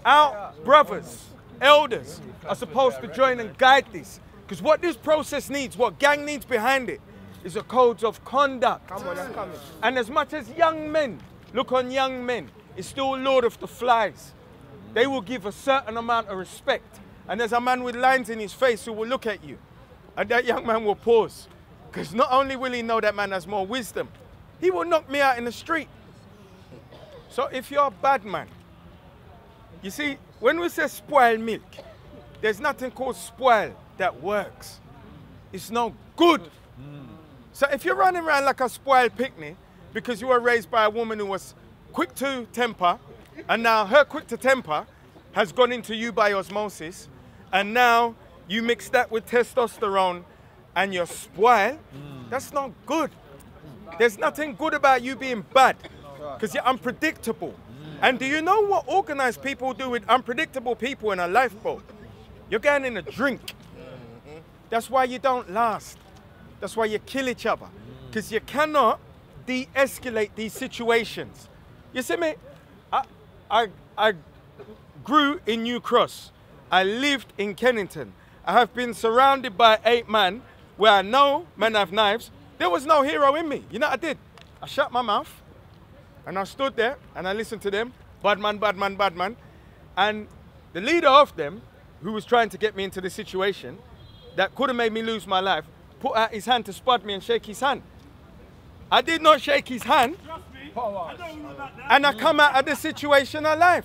our brothers, elders, are supposed to join and guide this. Because what this process needs, what gang needs behind it, is a code of conduct. Come on, that's coming. And as much as young men look on young men, it's still Lord of the Flies. They will give a certain amount of respect. And there's a man with lines in his face who will look at you. And that young man will pause. Because not only will he know that man has more wisdom, he will knock me out in the street. So if you're a bad man, you see, when we say spoil milk, there's nothing called spoil that works. It's no good. So if you're running around like a spoiled picnic because you were raised by a woman who was quick to temper, and now her quick to temper has gone into you by osmosis, and now you mix that with testosterone and you're spoiled, that's not good. There's nothing good about you being bad because you're unpredictable. And do you know what organized people do with unpredictable people in a lifeboat? You're getting in a drink. That's why you don't last. That's why you kill each other. Because you cannot de-escalate these situations. You see me? I grew in New Cross. I lived in Kennington. I have been surrounded by 8 men where I know men have knives. There was no hero in me. You know what I did? I shut my mouth and I stood there and I listened to them. Bad man, bad man, bad man. And the leader of them, who was trying to get me into this situation, that could have made me lose my life, put out his hand to spud me and shake his hand. I did not shake his hand. And I come out of the situation alive.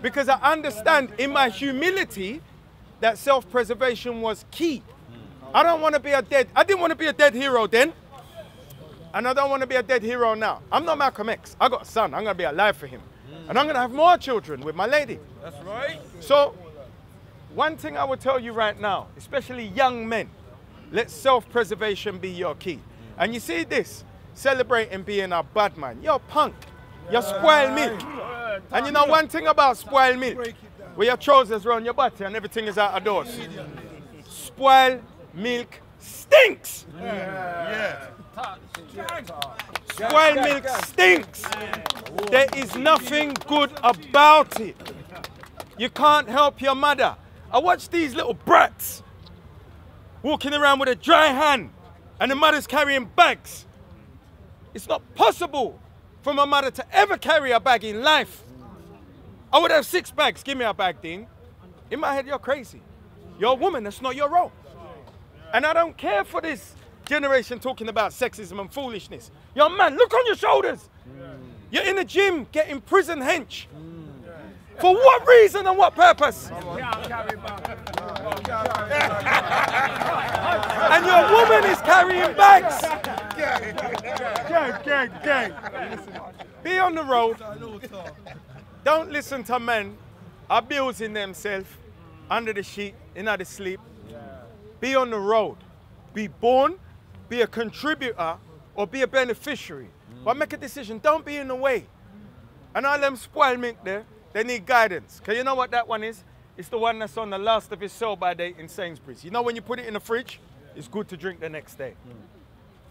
Because I understand in my humility that self-preservation was key. I don't want to be I didn't want to be a dead hero then. And I don't want to be a dead hero now. I'm not Malcolm X. I got a son. I'm going to be alive for him. And I'm going to have more children with my lady. That's right. So, one thing I would tell you right now, especially young men, let self-preservation be your key. And you see this, celebrating being a bad man. You're punk. You're spoiled milk. And you know one thing about spoiled milk? Where your trousers around your body and everything is out of doors. Spoiled milk stinks. Spoiled milk stinks. There is nothing good about it. You can't help your mother. I watch these little brats walking around with a dry hand and the mother's carrying bags. It's not possible for my mother to ever carry a bag in life. I would have 6 bags. Give me a bag, Dean. In my head, you're crazy. You're a woman. That's not your role. And I don't care for this generation talking about sexism and foolishness. You're a man. Look on your shoulders. You're in the gym getting prison hench. For what reason and what purpose? And your woman is carrying bags. Gang. Be on the road. Don't listen to men abusing themselves under the sheet, in the sleep. Be on the road. Be born, be a contributor, or be a beneficiary. But make a decision. Don't be in the way. And all them spoiled milk there, they need guidance. Because you know what that one is? It's the one that's on the last of his sell-by date in Sainsbury's. You know when you put it in the fridge, it's good to drink the next day.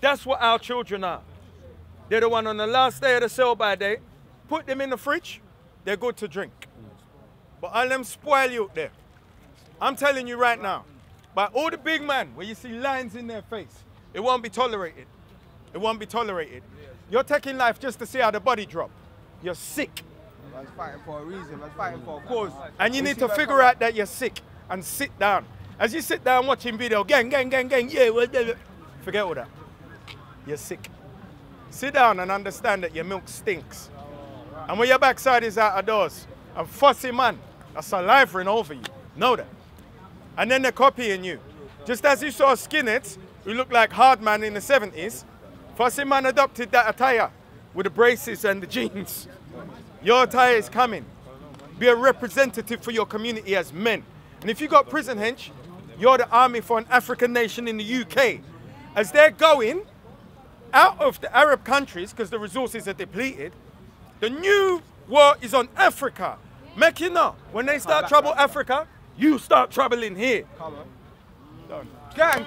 That's what our children are. They're the one on the last day of the sell-by date. Put them in the fridge, they're good to drink. But all them spoil you there. I'm telling you right now, by all the big men, where you see lines in their face, it won't be tolerated. It won't be tolerated. You're taking life just to see how the body drop. You're sick. Man's fighting for a reason, man's fighting for a cause. And you need to figure out that you're sick and sit down. As you sit down watching video, gang, yeah, forget all that. You're sick. Sit down and understand that your milk stinks. And when your backside is out of doors, a fussy man, a salivering over you. Know that. And then they're copying you. Just as you saw skinheads, who looked like hard man in the 70s, first man adopted that attire with the braces and the jeans. Your attire is coming. Be a representative for your community as men. And if you got prison hench, you're the army for an African nation in the UK. As they're going out of the Arab countries, because the resources are depleted, the new war is on Africa. Make you know, when they start trouble Africa, you start troubling here. Done. Gang.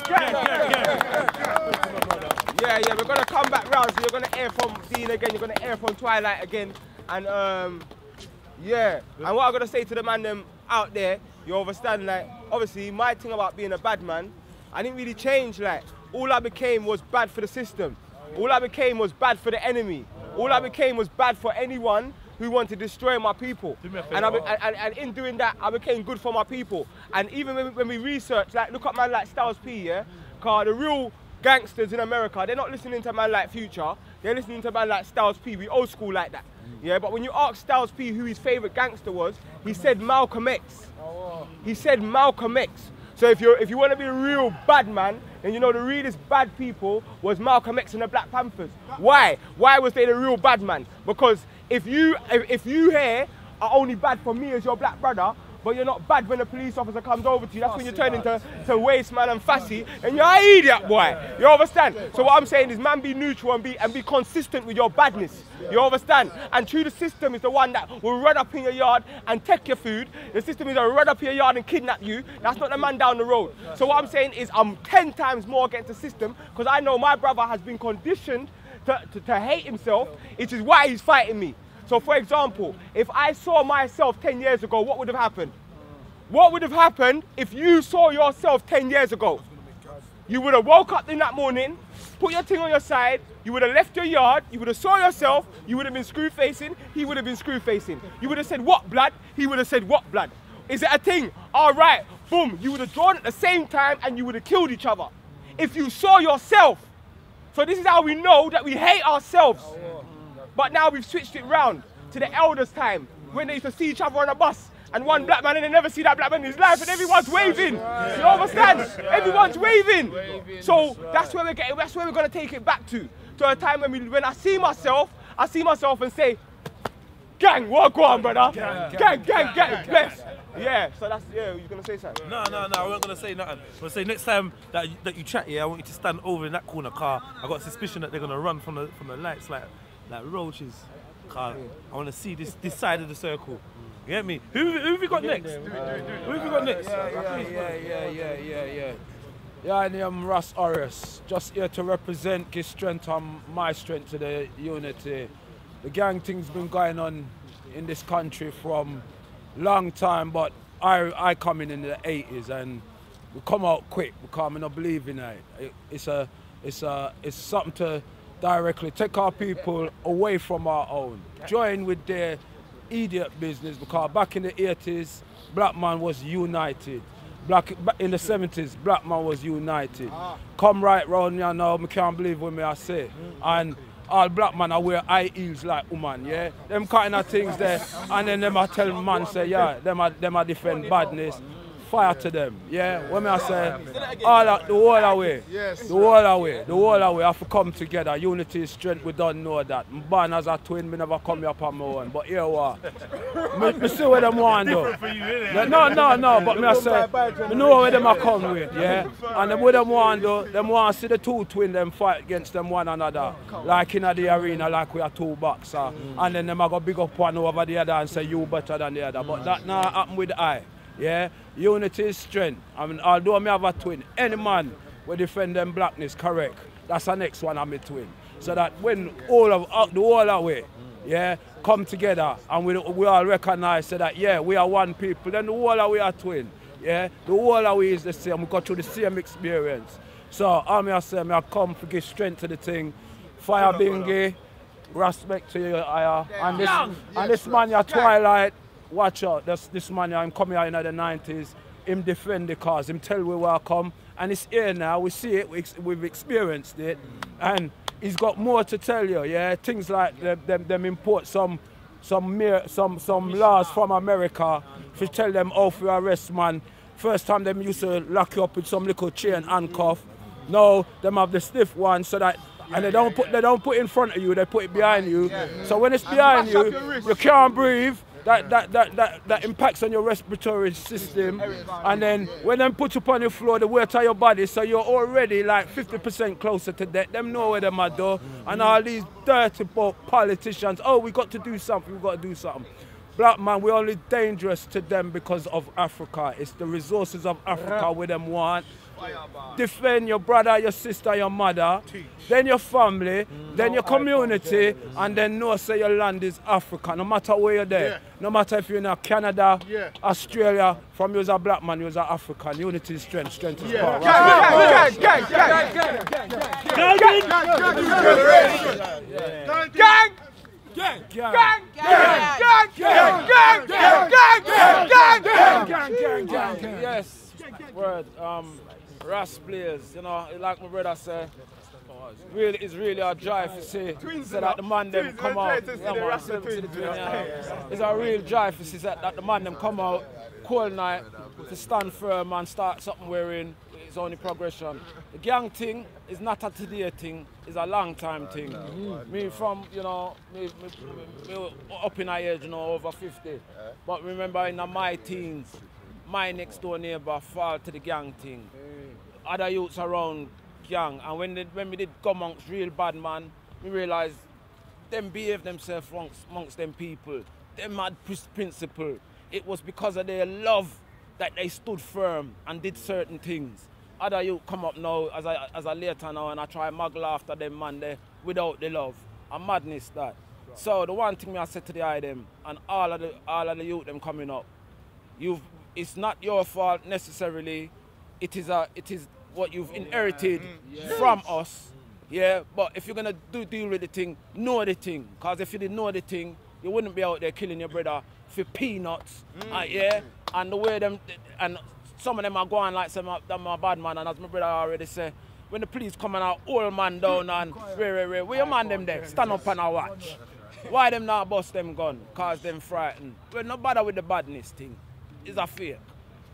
Yeah, we're gonna come back round, so you're gonna hear from Dean again, you're gonna hear from Twilight again, and yeah. And what I'm gonna say to the man them out there, you understand, like, obviously my thing about being a bad man, I didn't really change, like, all I became was bad for the system. All I became was bad for the enemy. All I became was bad for anyone who wanted to destroy my people. And in doing that, I became good for my people. And even when we research, like, look at man like Styles P, yeah? Because the real gangsters in America, they're not listening to man like Future, they're listening to man like Styles P. We old school like that. Yeah, but when you ask Styles P who his favourite gangster was, he said Malcolm X. He said Malcolm X. So if you want to be a real bad man, then you know the realest bad people was Malcolm X and the Black Panthers. Why? Why was they the real bad man? Because if you here are only bad for me as your black brother, but you're not bad when a police officer comes over to you, that's when you turn into waste man and fussy, and you're an idiot, boy. You understand? So what I'm saying is, man, be neutral and be consistent with your badness. You understand? And true, the system is the one that will run up in your yard and take your food. The system is going to run up in your yard and kidnap you. That's not the man down the road. So what I'm saying is, I'm 10 times more against the system, because I know my brother has been conditioned to hate himself, which is why he's fighting me. So for example, if I saw myself 10 years ago, what would have happened? What would have happened if you saw yourself 10 years ago? You would have woke up in that morning, put your thing on your side, you would have left your yard, you would have saw yourself, you would have been screw facing, he would have been screw facing. You would have said, what blood? He would have said, what blood? Is it a thing? All right, boom, you would have drawn at the same time and you would have killed each other. If you saw yourself. So this is how we know that we hate ourselves. But now we've switched it round to the elders' time, when they used to see each other on a bus, and one black man and they never see that black man in his life, and everyone's waving. You understand? Everyone's waving. So that's where we're gonna take it back to a time when I see myself and say, gang, what go on, brother? Gang, bless. Yeah, so that's, yeah, you're gonna say something? No, I wasn't gonna say nothing. I'm gonna say next time that you chat here, I want you to stand over in that corner car. I got a suspicion that they're gonna run from the lights like roaches. Car. I want to see this side of the circle. You get me? Who have you got next? Who have you got next? Yeah, I am Russ Horace, just here to represent, give strength on my strength to the unity. The gang thing's been going on in this country from long time, but I come in the 80s and we come out quick because I don't believe in it. It's something to directly take our people away from our own. Join with their idiot business, because back in the 80s, black man was united. In the 70s, black man was united. Come right round here now, I can't believe what I say. And all black man are wear high heels like woman, yeah? Them kind of things there. And then them I tell man, say, yeah, them I defend badness. Fire to them, yeah? When I say, the whole away, the whole away have to come together. Unity is strength, we don't know that. I'm born as a twin, me never come up on my own. But here what? me see where them want do. No, but me I say, me know where them are come with, yeah? And them where them want do, them want to see the two twin them fight against them one another. Like in the arena, like we are two boxers. And then them I go big up one over the other and say you better than the other. But that now happen with I. Yeah, unity is strength. I mean, although I have a twin, any man will defend them blackness, correct. That's the next one I'm a twin. So that when all of the whole away, yeah, come together and we all recognize that, yeah, we are one people, then the whole away are twin. Yeah, the whole away is the same. We got through the same experience. So I say, I come to give strength to the thing. Fire Bingy, respect to you, and this man, your Twilight. Watch out, this man I'm coming out in the 90s, him defend the cause, him tell we where I come, and it's here now, we see it, we've experienced it, and he's got more to tell you, yeah? Things like them import some laws from America, if you tell them how to arrest man, first time them used to lock you up with some little chain handcuff, No, them have the stiff one so that, and they don't put it in front of you, they put it behind you. So when it's behind you, you can't breathe. That impacts on your respiratory system, and then when them put you on your floor, the weight of your body, so you're already like 50% closer to death. Them know where them are though, and all these dirty politicians, oh, we got to do something, we got to do something. Black man, we're only dangerous to them because of Africa. It's the resources of Africa where them want. Defend your brother, your sister, your mother, then your family, then your community, and then know say your land is Africa, no matter where you're there. No matter if you're in Canada, Australia, from you as a black man, you as an African. Unity is strength, strength is power. Yes, word. Ras players, you know, like my brother said, it's really a drive to see that the man them come out. It's a real drive to see that the man them come out, cold night, to stand firm and start something wearing. It's only progression. The gang thing is not a today thing, it's a long time thing. Me from, you know, me up in age, you know, over 50. But remember in my teens, my next door neighbor fall to the gang thing. Other youths around gang, and when we did come amongst real bad man, we realised them behave themselves amongst them people. Them had principle. It was because of their love that they stood firm and did certain things. Other youth come up now as a later now, and I try muggle after them man there without the love. A madness that. So the one thing I said to the eye them and all of the youth them coming up, it's not your fault necessarily. It is what you've inherited from us, yeah. But if you're gonna deal with the thing, know the thing. Cause if you didn't know the thing, you wouldn't be out there killing your brother for peanuts, yeah. And the way them and some of them are going like some of them are bad man. And as my brother already said, when the police come and our old man down and where your man them there, stand up and watch. Why them not bust them gun? Cause them frightened. We're not bother with the badness thing. It's a fear.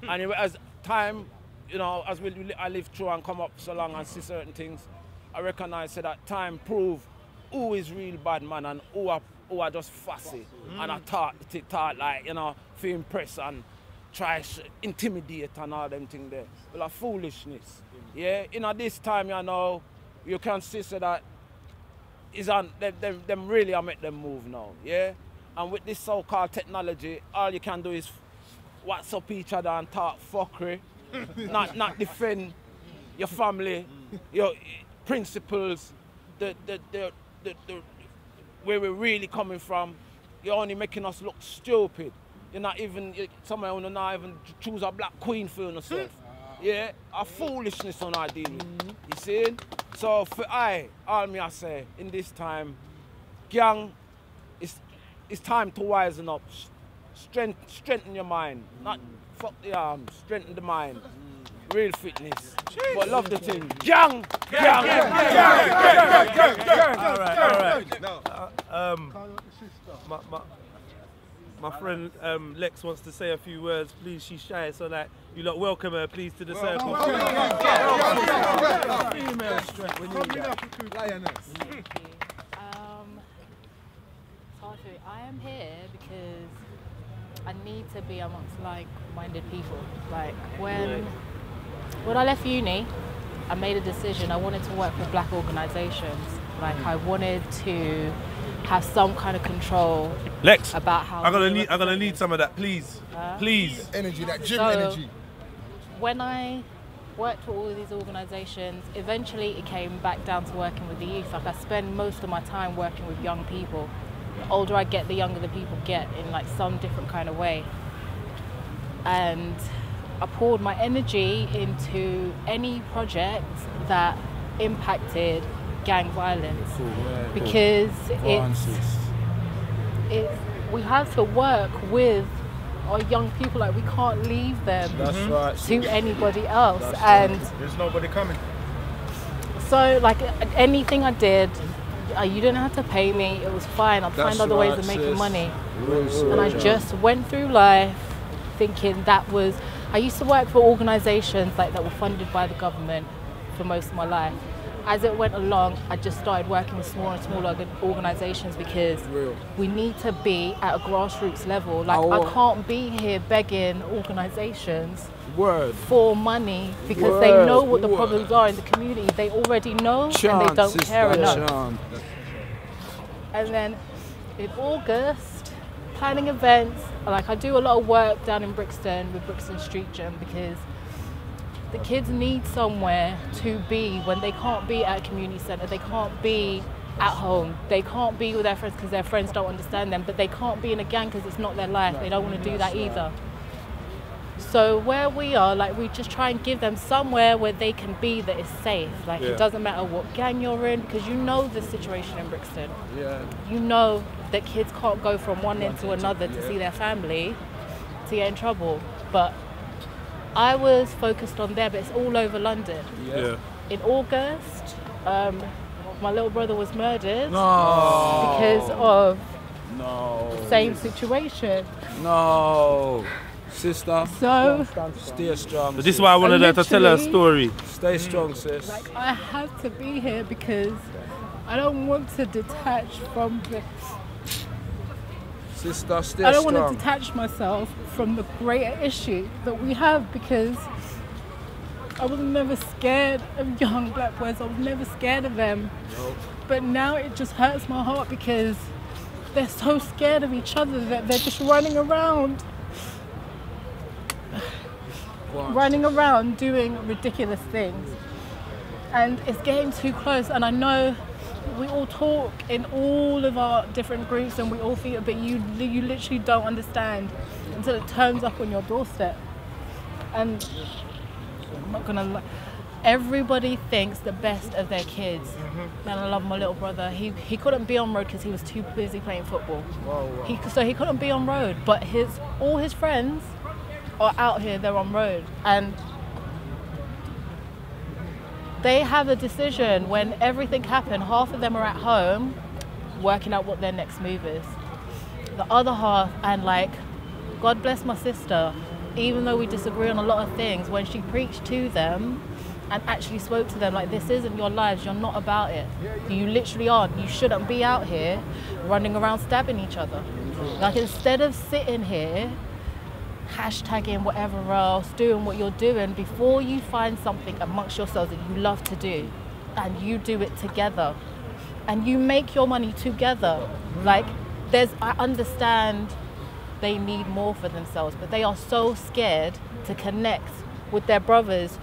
And as time, you know, as I live through and come up so long and see certain things, I recognize that time prove who is real bad man and who are just fussy and I thought like, you know, feel impressed and try to intimidate and all them things there. Well, a foolishness. Yeah, this time, you know, you can see that is on them really are make them move now. Yeah, and with this so-called technology, all you can do is WhatsApp each other and talk fuckery. not defend your family, your principles, the where we're really coming from. You're only making us look stupid. You're not even, someone will not even choose a black queen for yourself. Yeah, a foolishness on our deal. You see? So for all me I say, in this time, gang, it's time to wisen up. Strengthen your mind. Not fuck the arms, strengthen the mind. Real fitness. But love the thing. G.A.N.G! Alright. My friend Lex wants to say a few words. Please, she's shy, so that you lot welcome her, please, to the circle. Female strength. We need that. I am here because I need to be amongst like-minded people. Like when I left uni, I made a decision. I wanted to work with black organisations. Like I wanted to have some kind of control. Lex, about how I'm gonna need some of that, please. Please. Energy, that gym energy. When I worked with all of these organisations, eventually it came back down to working with the youth. Like I spend most of my time working with young people. The older I get, the younger the people get in like some different kind of way. And I poured my energy into any project that impacted gang violence because we have to work with our young people. Like we can't leave them to anybody else. And there's nobody coming. So like anything I did, you didn't have to pay me. It was fine. I'd find other ways of making money. And I just went through life thinking that was. I used to work for organisations like that were funded by the government for most of my life. As it went along, I just started working with smaller and smaller organisations because we need to be at a grassroots level. Like, I can't be here begging organisations for money because they know what the problems are in the community. They already know and they don't care enough. And then in August, planning events, like I do a lot of work down in Brixton with Brixton Street Gym because the kids need somewhere to be when they can't be at a community centre, they can't be at home, they can't be with their friends because their friends don't understand them, but they can't be in a gang because it's not their life, they don't want to do that either. So where we are, like, we just try and give them somewhere where they can be that is safe. Like, it doesn't matter what gang you're in because you know the situation in Brixton. You know that kids can't go from one end to another to see their family to get in trouble. But I was focused on there, but it's all over London. In August, my little brother was murdered because of the same situation. Sister, so stay strong. So this is why I wanted her to tell her story. Stay strong, sis. Like, I have to be here because I don't want to detach from this. Sister, stay I don't strong. want to detach myself from the greater issue that we have because I was never scared of young black boys. I was never scared of them. But now it just hurts my heart because they're so scared of each other that they're just running around doing ridiculous things, and it's getting too close. And I know we all talk in all of our different groups and we all feel it, but you literally don't understand until it turns up on your doorstep. And I'm not gonna lie, everybody thinks the best of their kids. And I love my little brother. He couldn't be on road because he was too busy playing football. So he couldn't be on road, but all his friends are out here, they're on road, and they have a decision. When everything happened, half of them are at home working out what their next move is. The other half, and like, God bless my sister, even though we disagree on a lot of things, when she preached to them and actually spoke to them like, this isn't your lives, you're not about it. You literally aren't. You shouldn't be out here running around stabbing each other. Like, instead of sitting here hashtagging whatever else, doing what you're doing, before you find something amongst yourselves that you love to do and you do it together and you make your money together. Like, I understand they need more for themselves, but they are so scared to connect with their brothers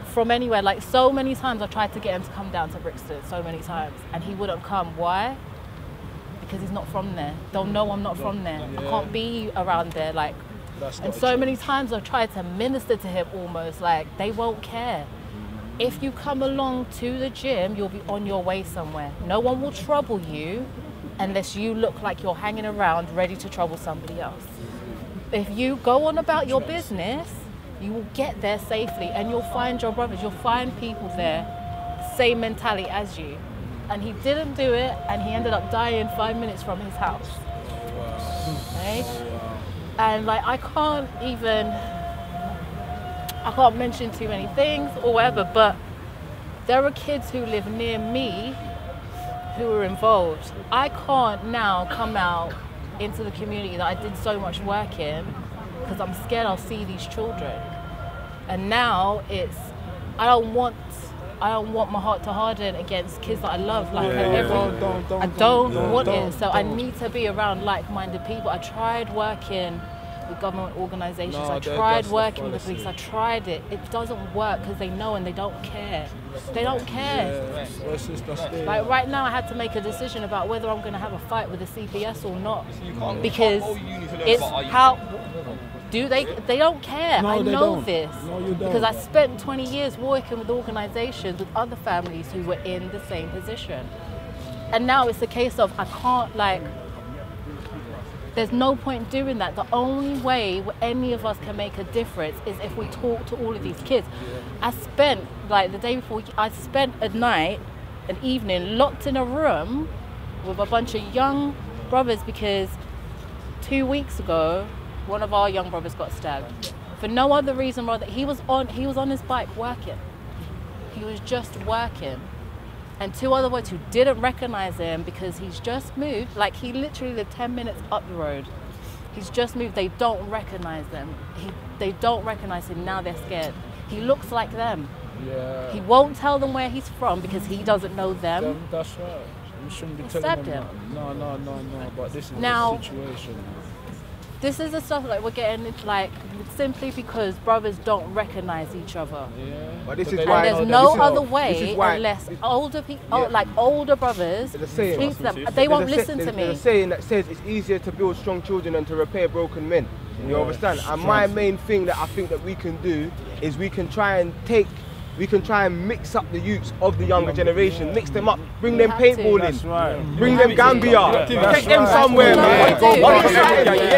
from anywhere. Like, so many times I tried to get him to come down to Brixton, so many times, and he wouldn't come. Why? Because he's not from there. They'll know I'm not from there. I can't be around there. Like, and so many times I've tried to minister to him, almost like they won't care. If you come along to the gym, you'll be on your way somewhere. No one will trouble you unless you look like you're hanging around ready to trouble somebody else. If you go on about your business, you will get there safely and you'll find your brothers, you'll find people there, same mentality as you. And he didn't do it, and he ended up dying 5 minutes from his house. Okay? And like, I can't mention too many things or whatever, but there are kids who live near me who are involved. I can't now come out into the community that I did so much work in because I'm scared I'll see these children. And now I don't want my heart to harden against kids that I love. Like, I don't want it. So I need to be around like-minded people. I tried working with government organisations. I tried working with the police. I tried it. It doesn't work because they know and they don't care. They don't care. Like, right now I had to make a decision about whether I'm going to have a fight with the CPS or not, because it's how they don't care. I know this because I spent 20 years working with organisations with other families who were in the same position, and now it's a case of I can't, like, there's no point doing that. The only way any of us can make a difference is if we talk to all of these kids. I spent, like, the day before, I spent an evening locked in a room with a bunch of young brothers because 2 weeks ago one of our young brothers got stabbed for no other reason rather he was on his bike working. He he was just working. And 2 other boys who didn't recognize him because he's just moved, like he literally lived 10 minutes up the road. He's just moved, they don't recognize them. They don't recognize him, now they're scared. He looks like them. Yeah. He won't tell them where he's from because he doesn't know them. That's right. You shouldn't be telling Stabbed them him. that. No, but this is Now, the situation. This is the stuff like we're getting like simply because brothers don't recognize each other. Yeah. But this is and why there's no other this way is why, unless older people, like older brothers, speak to them. They won't listen to me. There's a saying that says it's easier to build strong children than to repair broken men. You understand? And my main thing that I think that we can do is we can try and mix up the youths of the younger generation, mix them up, bring them paintballing, bring them Gambia, take them somewhere, man.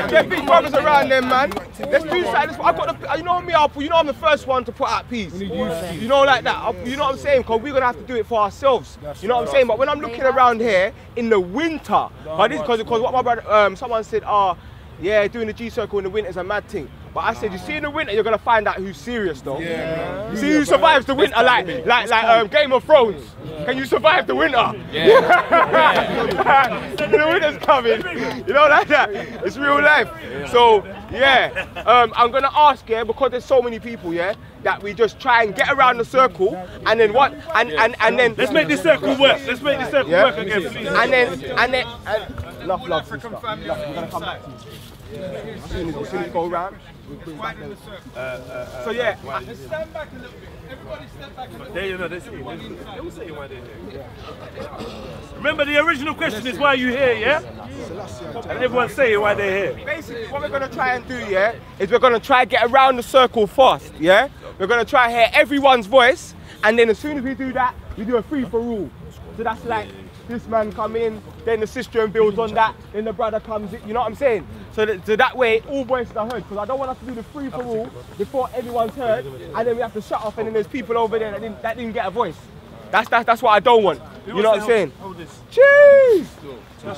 There's big brothers around them, man. Let's do something. I've got the, you know me, you know I'm the first one to put out peace. You know, like that. You know what I'm saying? Because we're gonna have to do it for ourselves. You know what I'm saying? But when I'm looking around here in the winter, because what my brother, someone said, yeah, doing the G circle in the winter is a mad thing. But I said, you see in the winter, you're gonna find out who's serious, though. Yeah, you see who survives the winter, like Game of Thrones. Yeah. Can you survive the winter? Yeah. The winter's coming. You know, like that. It's real life. Yeah. So yeah, I'm gonna ask, because there's so many people, that we just try and get around the circle, and then what? And then let's make this circle work. Let's make this circle work again, please. And then enough love, sister. We're gonna come back to you. As soon as we go around, we'll bring back the so yeah. Stand back a little bit. Everybody step back a little bit. There you know, they will say why they're here. Remember, the original question is why are you here, yeah? And everyone's saying why they're here. Basically, what we're going to try and do, is we're going to try and get around the circle fast, We're going to try and hear everyone's voice, and then as soon as we do that, we do a free-for-all. So that's like, this man come in, then the sister builds on that, then the brother comes in, you know what I'm saying? So that way, all voices are heard, because I don't want us to do the free-for-all before everyone's heard, and then we have to shut off, and then there's people over there that didn't get a voice. That's what I don't want. You know what I'm saying? Cheese!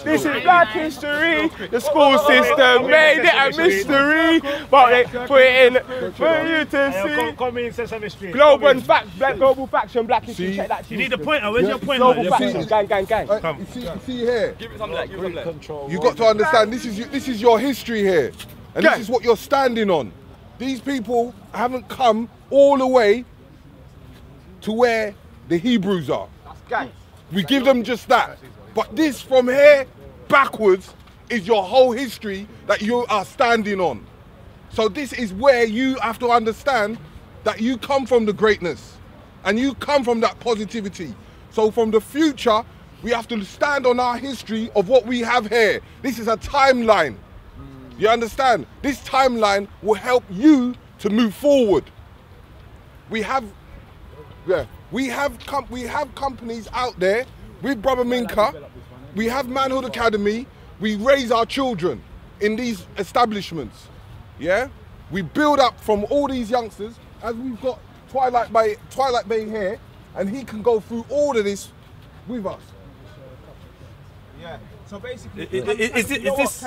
This is Black history. The school system made it a mystery, but they put it in for you to see. Global faction, Black history. Check that. You need a pointer. Where's your pointer? Global faction, gang. You see here. Give it some leg. You got to understand. This is your history here, and this is what you're standing on. These people haven't come all the way to where the Hebrews are. We give them just that. But this from here backwards is your whole history that you are standing on. So this is where you have to understand that you come from the greatness and you come from that positivity. So from the future, we have to stand on our history of what we have here. This is a timeline. You understand? This timeline will help you to move forward. We have companies out there with Brother Minka. We have Manhood Academy. We raise our children in these establishments. We build up from all these youngsters, as we've got Twilight Bay here, and he can go through all of this with us. So basically, can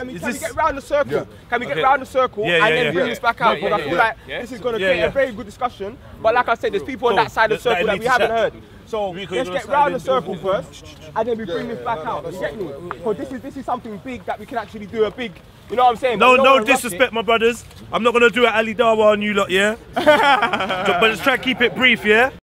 we get round the circle? Can we get round the circle and then bring this back out? Because I feel like this is going to create a very good discussion. But like I said, there's people on that side of the circle that we haven't heard. So let's get round the circle first, and then we bring this back out. You get me? Because this is something big that we can actually do a big. You know what I'm saying? No disrespect, my brothers. I'm not going to do an Ali Dawa on you lot, but let's try and keep it brief,